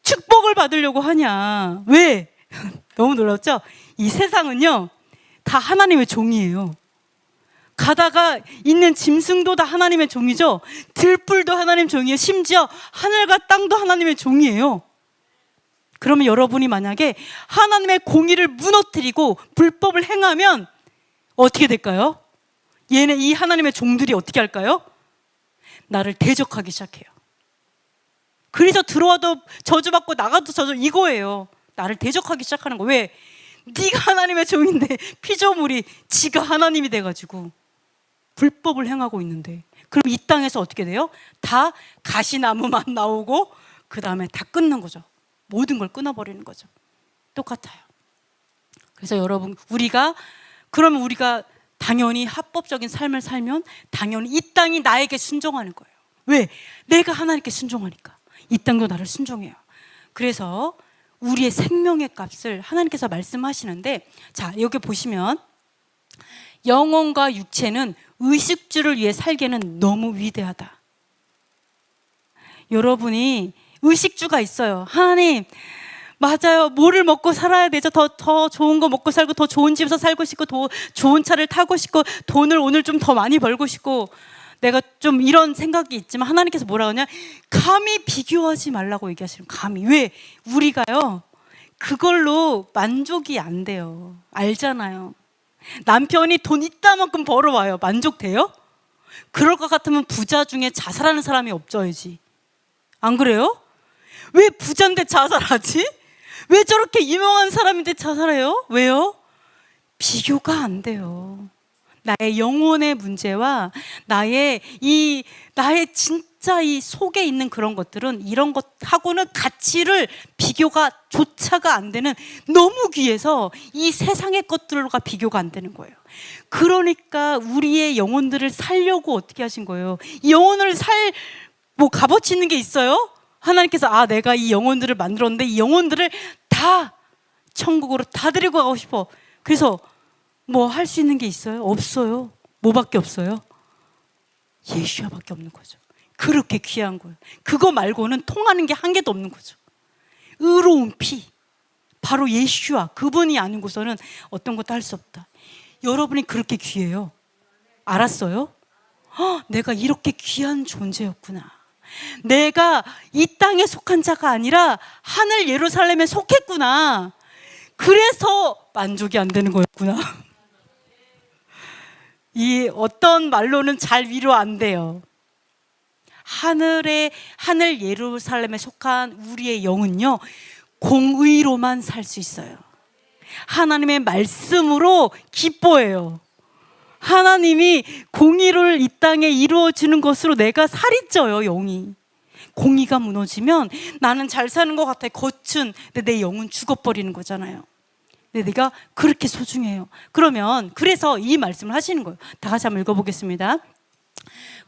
축복을 받으려고 하냐? 왜? 너무 놀랍죠? 이 세상은요 다 하나님의 종이에요. 가다가 있는 짐승도 다 하나님의 종이죠. 들불도 하나님의 종이에요. 심지어 하늘과 땅도 하나님의 종이에요. 그러면 여러분이 만약에 하나님의 공의를 무너뜨리고 불법을 행하면 어떻게 될까요? 이 하나님의 종들이 어떻게 할까요? 나를 대적하기 시작해요. 그래서 들어와도 저주받고 나가도 저주, 이거예요. 나를 대적하기 시작하는 거. 왜? 네가 하나님의 종인데 피조물이 지가 하나님이 돼가지고 불법을 행하고 있는데, 그럼 이 땅에서 어떻게 돼요? 다 가시나무만 나오고 그 다음에 다 끊는 거죠. 모든 걸 끊어버리는 거죠. 똑같아요. 그래서 여러분, 그러면 우리가 당연히 합법적인 삶을 살면 당연히 이 땅이 나에게 순종하는 거예요. 왜? 내가 하나님께 순종하니까 이 땅도 나를 순종해요. 그래서 우리의 생명의 값을 하나님께서 말씀하시는데, 자, 여기 보시면 영혼과 육체는 의식주를 위해 살기에는 너무 위대하다. 여러분이 의식주가 있어요. 하나님, 맞아요. 뭐를 먹고 살아야 되죠? 더 좋은 거 먹고 살고, 더 좋은 집에서 살고 싶고, 더 좋은 차를 타고 싶고, 돈을 오늘 좀 더 많이 벌고 싶고, 내가 좀 이런 생각이 있지만 하나님께서 뭐라 하냐? 감히 비교하지 말라고 얘기하시는. 감히. 왜? 우리가요 그걸로 만족이 안 돼요. 알잖아요. 남편이 돈 이따만큼 벌어와요. 만족돼요? 그럴 것 같으면 부자 중에 자살하는 사람이 없어야지. 안 그래요? 왜 부자인데 자살하지? 왜 저렇게 유명한 사람인데 자살해요? 왜요? 비교가 안 돼요. 나의 영혼의 문제와 나의 진짜 이 속에 있는 그런 것들은 이런 것하고는 가치를 비교가 조차가 안 되는, 너무 귀해서 이 세상의 것들과 비교가 안 되는 거예요. 그러니까 우리의 영혼들을 살려고 어떻게 하신 거예요? 이 영혼을 값어치 있는 게 있어요? 하나님께서 내가 이 영혼들을 만들었는데 이 영혼들을 다 천국으로 다 데리고 가고 싶어. 그래서 뭐 할 수 있는 게 있어요? 없어요. 뭐밖에 없어요? 예수야밖에 없는 거죠. 그렇게 귀한 거예요. 그거 말고는 통하는 게 한 개도 없는 거죠. 의로운 피, 바로 예수야, 그분이 아니고서는 어떤 것도 할 수 없다. 여러분이 그렇게 귀해요. 알았어요? 내가 이렇게 귀한 존재였구나. 내가 이 땅에 속한 자가 아니라 하늘 예루살렘에 속했구나. 그래서 만족이 안 되는 거였구나. 이 어떤 말로는 잘 위로 안 돼요. 하늘 예루살렘에 속한 우리의 영은요, 공의로만 살 수 있어요. 하나님의 말씀으로 기뻐해요. 하나님이 공의를 이 땅에 이루어지는 것으로 내가 살이 쪄요. 영이 공의가 무너지면 나는 잘 사는 것 같아, 겉은. 근데 내 영은 죽어버리는 거잖아요. 근데 내가 그렇게 소중해요. 그래서 이 말씀을 하시는 거예요. 다 같이 한번 읽어보겠습니다.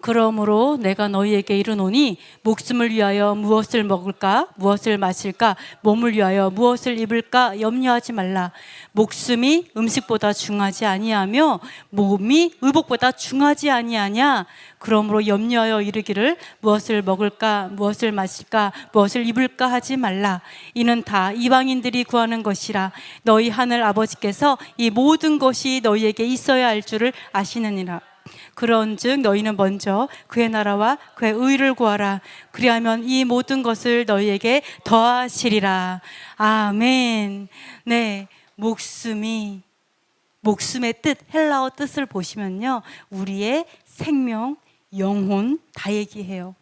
그러므로 내가 너희에게 이르노니 목숨을 위하여 무엇을 먹을까, 무엇을 마실까, 몸을 위하여 무엇을 입을까 염려하지 말라. 목숨이 음식보다 중하지 아니하며 몸이 의복보다 중하지 아니하냐. 그러므로 염려하여 이르기를 무엇을 먹을까, 무엇을 마실까, 무엇을 입을까 하지 말라. 이는 다 이방인들이 구하는 것이라. 너희 하늘 아버지께서 이 모든 것이 너희에게 있어야 할 줄을 아시느니라. 그런즉 너희는 먼저 그의 나라와 그의 의를 구하라. 그리하면 이 모든 것을 너희에게 더하시리라. 아멘. 네, 목숨의 뜻, 헬라어 뜻을 보시면요, 우리의 생명, 영혼 다 얘기해요.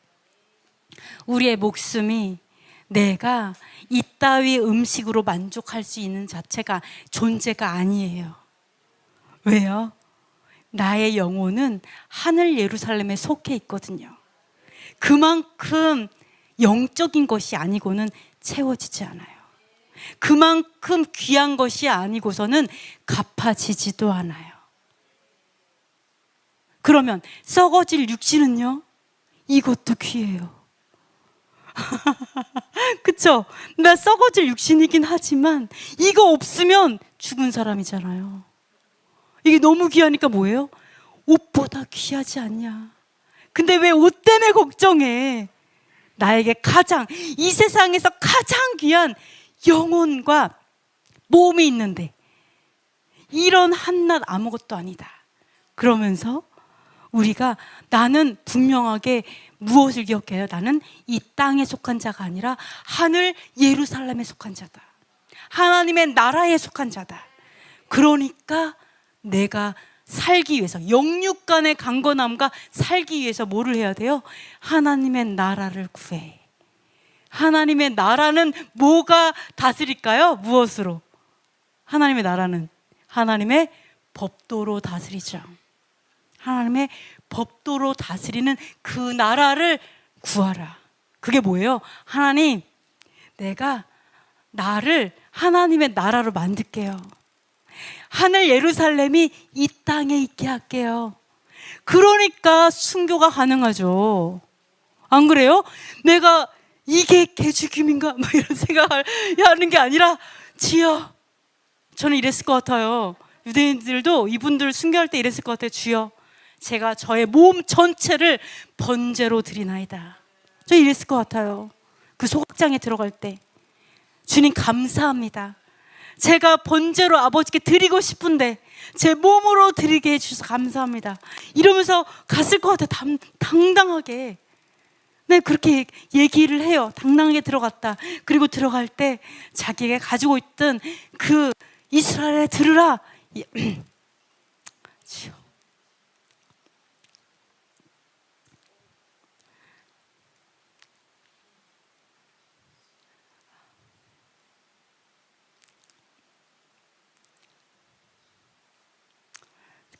우리의 목숨이 내가 이따위 음식으로 만족할 수 있는 존재가 아니에요. 왜요? 나의 영혼은 하늘 예루살렘에 속해 있거든요. 그만큼 영적인 것이 아니고는 채워지지 않아요. 그만큼 귀한 것이 아니고서는 갚아지지도 않아요. 그러면 썩어질 육신은요? 이것도 귀해요. 그쵸? 나 썩어질 육신이긴 하지만 이거 없으면 죽은 사람이잖아요. 이게 너무 귀하니까 뭐예요? 옷보다 귀하지 않냐. 근데 왜 옷 때문에 걱정해? 나에게 이 세상에서 가장 귀한 영혼과 몸이 있는데 이런 한낱 아무것도 아니다. 그러면서 나는 분명하게 무엇을 기억해요? 나는 이 땅에 속한 자가 아니라 하늘 예루살렘에 속한 자다. 하나님의 나라에 속한 자다. 그러니까 내가 살기 위해서, 영육간의 강건함과 살기 위해서 뭐를 해야 돼요? 하나님의 나라를 구해. 하나님의 나라는 뭐가 다스릴까요? 무엇으로? 하나님의 나라는 하나님의 법도로 다스리죠. 하나님의 법도로 다스리는 그 나라를 구하라. 그게 뭐예요? 하나님, 내가 하나님의 나라로 만들게요. 하늘 예루살렘이 이 땅에 있게 할게요. 그러니까 순교가 가능하죠. 안 그래요? 내가 이게 개죽임인가? 이런 생각을 하는 게 아니라, 주여, 저는 이랬을 것 같아요. 유대인들도 이분들 순교할 때 이랬을 것 같아요. 주여, 제가 저의 몸 전체를 번제로 드리나이다. 저 이랬을 것 같아요. 그 소각장에 들어갈 때, 주님 감사합니다. 제가 번제로 아버지께 드리고 싶은데 제 몸으로 드리게 해주셔서 감사합니다. 이러면서 갔을 것 같아요. 당당하게. 네, 그렇게 얘기를 해요. 당당하게 들어갔다. 그리고 들어갈 때 자기가 가지고 있던 그 이스라엘에 들으라.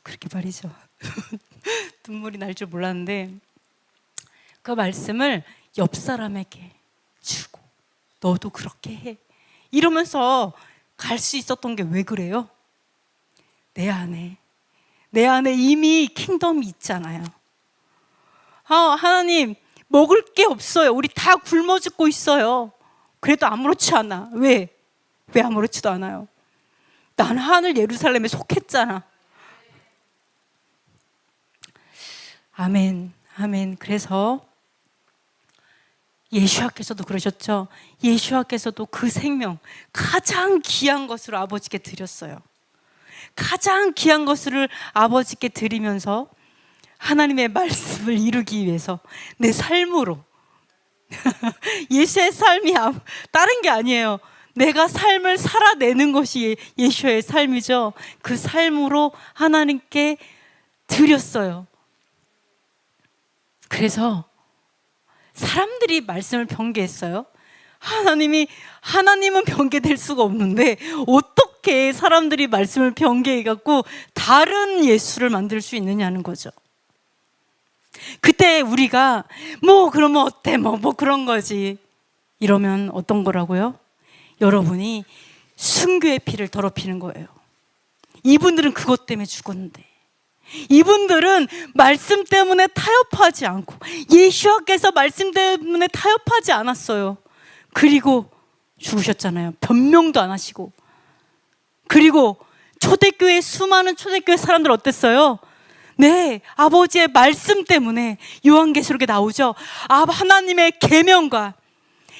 그렇게 말이죠. 눈물이 날 줄 몰랐는데 그 말씀을 옆 사람에게 주고 너도 그렇게 해 이러면서 갈 수 있었던 게 왜 그래요? 내 안에 이미 킹덤이 있잖아요. 하나님 먹을 게 없어요. 우리 다 굶어 죽고 있어요. 그래도 아무렇지 않아. 왜 아무렇지도 않아요? 난 하늘 예루살렘에 속했잖아. 아멘. 그래서 예수와께서도 그러셨죠. 예수와께서도 그 생명 가장 귀한 것으로 아버지께 드렸어요. 가장 귀한 것을 아버지께 드리면서 하나님의 말씀을 이루기 위해서 내 삶으로 예수의 삶이 다른 게 아니에요. 내가 삶을 살아내는 것이 예수의 삶이죠. 그 삶으로 하나님께 드렸어요. 그래서 사람들이 말씀을 변개했어요. 하나님은 변개될 수가 없는데 어떻게 사람들이 말씀을 변개해갖고 다른 예수를 만들 수 있느냐는 거죠. 그때 우리가 그러면 어때 뭐 그런 거지 이러면 어떤 거라고요? 여러분이 순교의 피를 더럽히는 거예요. 이분들은 그것 때문에 죽었는데, 이분들은 말씀 때문에 타협하지 않고 예수와께서 말씀 때문에 타협하지 않았어요. 그리고 죽으셨잖아요. 변명도 안 하시고. 그리고 초대교회 수많은 초대교회 사람들 어땠어요? 네, 아버지의 말씀 때문에 요한계시록에 나오죠. 하나님의 계명과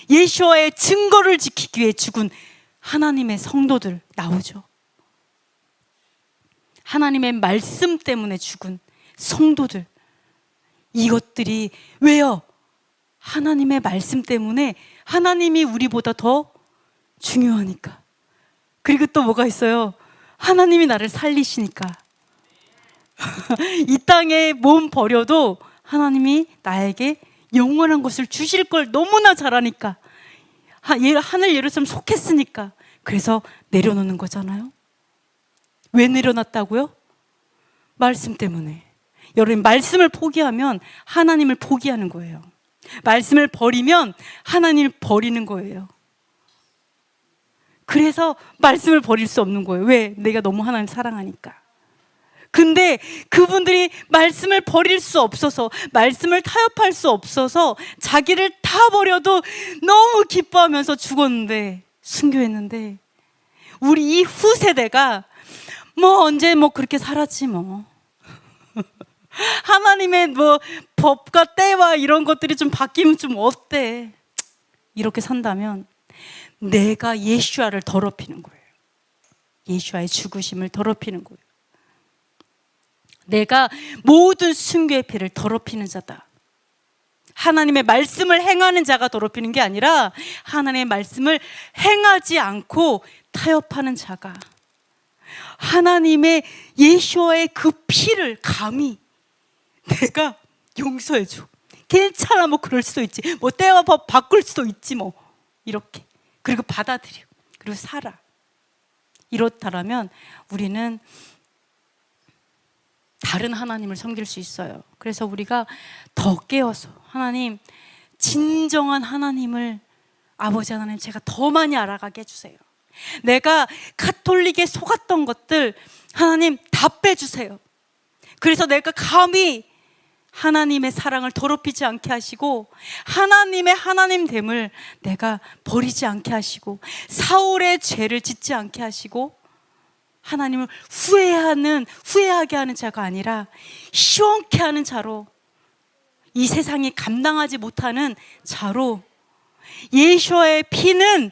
예수와의 증거를 지키기 위해 죽은 하나님의 성도들 나오죠. 하나님의 말씀 때문에 죽은 성도들, 이것들이 왜요? 하나님의 말씀 때문에 하나님이 우리보다 더 중요하니까. 그리고 또 뭐가 있어요? 하나님이 나를 살리시니까. 이 땅에 몸 버려도 하나님이 나에게 영원한 것을 주실 걸 너무나 잘 아니까. 하늘 예루살렘 속했으니까. 그래서 내려놓는 거잖아요. 왜 내려놨다고요? 말씀 때문에. 여러분, 말씀을 포기하면 하나님을 포기하는 거예요. 말씀을 버리면 하나님을 버리는 거예요. 그래서 말씀을 버릴 수 없는 거예요. 왜? 내가 너무 하나님을 사랑하니까. 근데 그분들이 말씀을 버릴 수 없어서, 말씀을 타협할 수 없어서 자기를 다 버려도 너무 기뻐하면서 죽었는데, 순교했는데, 우리 이 후세대가 언제 그렇게 살았지 하나님의 법과 때와 이런 것들이 좀 바뀌면 좀 어때? 이렇게 산다면 내가 예수와를 더럽히는 거예요. 예수와의 죽으심을 더럽히는 거예요. 내가 모든 순교의 피를 더럽히는 자다. 하나님의 말씀을 행하는 자가 더럽히는 게 아니라 하나님의 말씀을 행하지 않고 타협하는 자가, 하나님의 예수와의 그 피를 감히 내가 용서해줘. 괜찮아, 그럴 수도 있지. 때와 법 바꿀 수도 있지, 이렇게. 그리고 받아들여. 그리고 살아. 이렇다라면 우리는 다른 하나님을 섬길 수 있어요. 그래서 우리가 더 깨어서 하나님, 진정한 하나님을, 아버지 하나님, 제가 더 많이 알아가게 해주세요. 내가 가톨릭에 속았던 것들 하나님 다 빼주세요. 그래서 내가 감히 하나님의 사랑을 더럽히지 않게 하시고, 하나님의 하나님됨을 내가 버리지 않게 하시고, 사울의 죄를 짓지 않게 하시고, 하나님을 후회하게 하는 자가 아니라 시원케 하는 자로, 이 세상이 감당하지 못하는 자로, 예수의 피는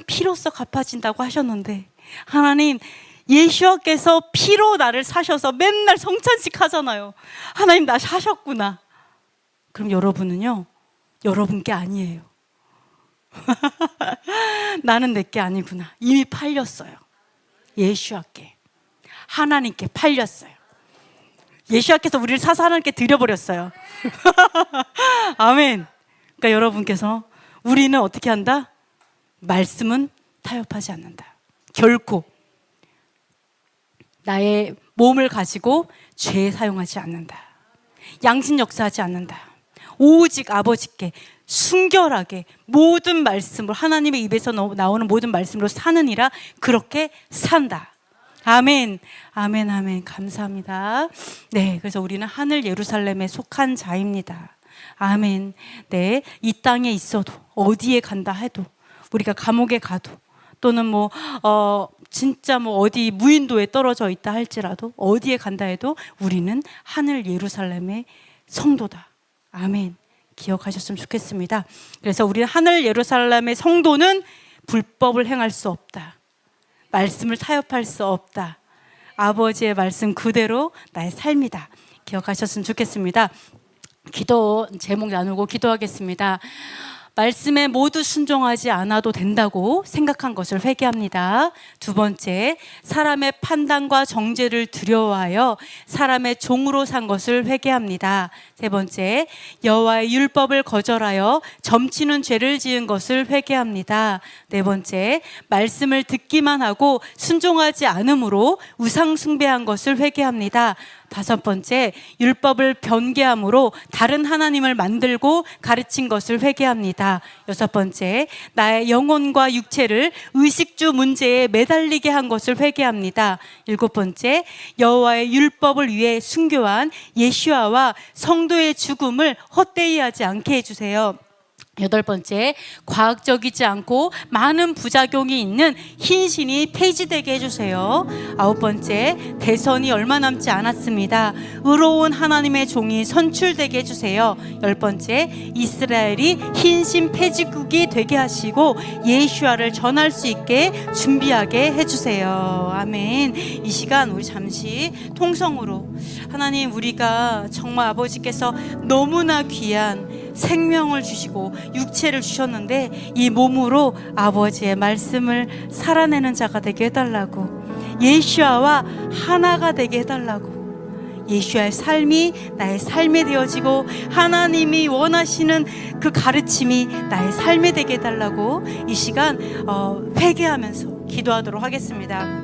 피로써 갚아진다고 하셨는데, 하나님, 예수께서 피로 나를 사셔서 맨날 성찬식 하잖아요. 하나님, 나 사셨구나. 그럼 여러분은요, 여러분 게 아니에요. 나는 내 게 아니구나. 이미 팔렸어요. 예수께, 하나님께 팔렸어요. 예수께서 우리를 사서 하나님께 드려버렸어요. 아멘. 그러니까 여러분께서, 우리는 어떻게 한다? 말씀은 타협하지 않는다. 결코. 나의 몸을 가지고 죄에 사용하지 않는다. 양심 역사하지 않는다. 오직 아버지께 순결하게 모든 말씀을, 하나님의 입에서 나오는 모든 말씀으로 사느니라. 그렇게 산다. 아멘, 아멘, 아멘. 감사합니다. 네, 그래서 우리는 하늘 예루살렘에 속한 자입니다. 아멘. 네, 이 땅에 있어도, 어디에 간다 해도, 우리가 감옥에 가도, 또는 진짜 어디 무인도에 떨어져 있다 할지라도, 어디에 간다 해도 우리는 하늘 예루살렘의 성도다. 아멘. 기억하셨으면 좋겠습니다. 그래서 우리는 하늘 예루살렘의 성도는 불법을 행할 수 없다. 말씀을 타협할 수 없다. 아버지의 말씀 그대로 나의 삶이다. 기억하셨으면 좋겠습니다. 기도 제목 나누고 기도하겠습니다. 말씀에 모두 순종하지 않아도 된다고 생각한 것을 회개합니다. 두 번째, 사람의 판단과 정죄를 두려워하여 사람의 종으로 산 것을 회개합니다. 세 번째, 여호와의 율법을 거절하여 점치는 죄를 지은 것을 회개합니다. 네 번째, 말씀을 듣기만 하고 순종하지 않음으로 우상 숭배한 것을 회개합니다. 다섯 번째, 율법을 변개함으로 다른 하나님을 만들고 가르친 것을 회개합니다. 여섯 번째, 나의 영혼과 육체를 의식주 문제에 매달리게 한 것을 회개합니다. 일곱 번째, 여호와의 율법을 위해 순교한 예수아와 성도의 죽음을 헛되이 하지 않게 해주세요. 여덟 번째, 과학적이지 않고 많은 부작용이 있는 흰신이 폐지되게 해주세요. 아홉 번째, 대선이 얼마 남지 않았습니다. 의로운 하나님의 종이 선출되게 해주세요. 열 번째, 이스라엘이 흰신 폐지국이 되게 하시고 예수아를 전할 수 있게 준비하게 해주세요. 아멘. 이 시간 우리 잠시 통성으로, 하나님, 우리가 정말 아버지께서 너무나 귀한 생명을 주시고 육체를 주셨는데 이 몸으로 아버지의 말씀을 살아내는 자가 되게 해달라고, 예수아와 하나가 되게 해달라고, 예수아의 삶이 나의 삶이 되어지고 하나님이 원하시는 그 가르침이 나의 삶이 되게 해달라고 이 시간 회개하면서 기도하도록 하겠습니다.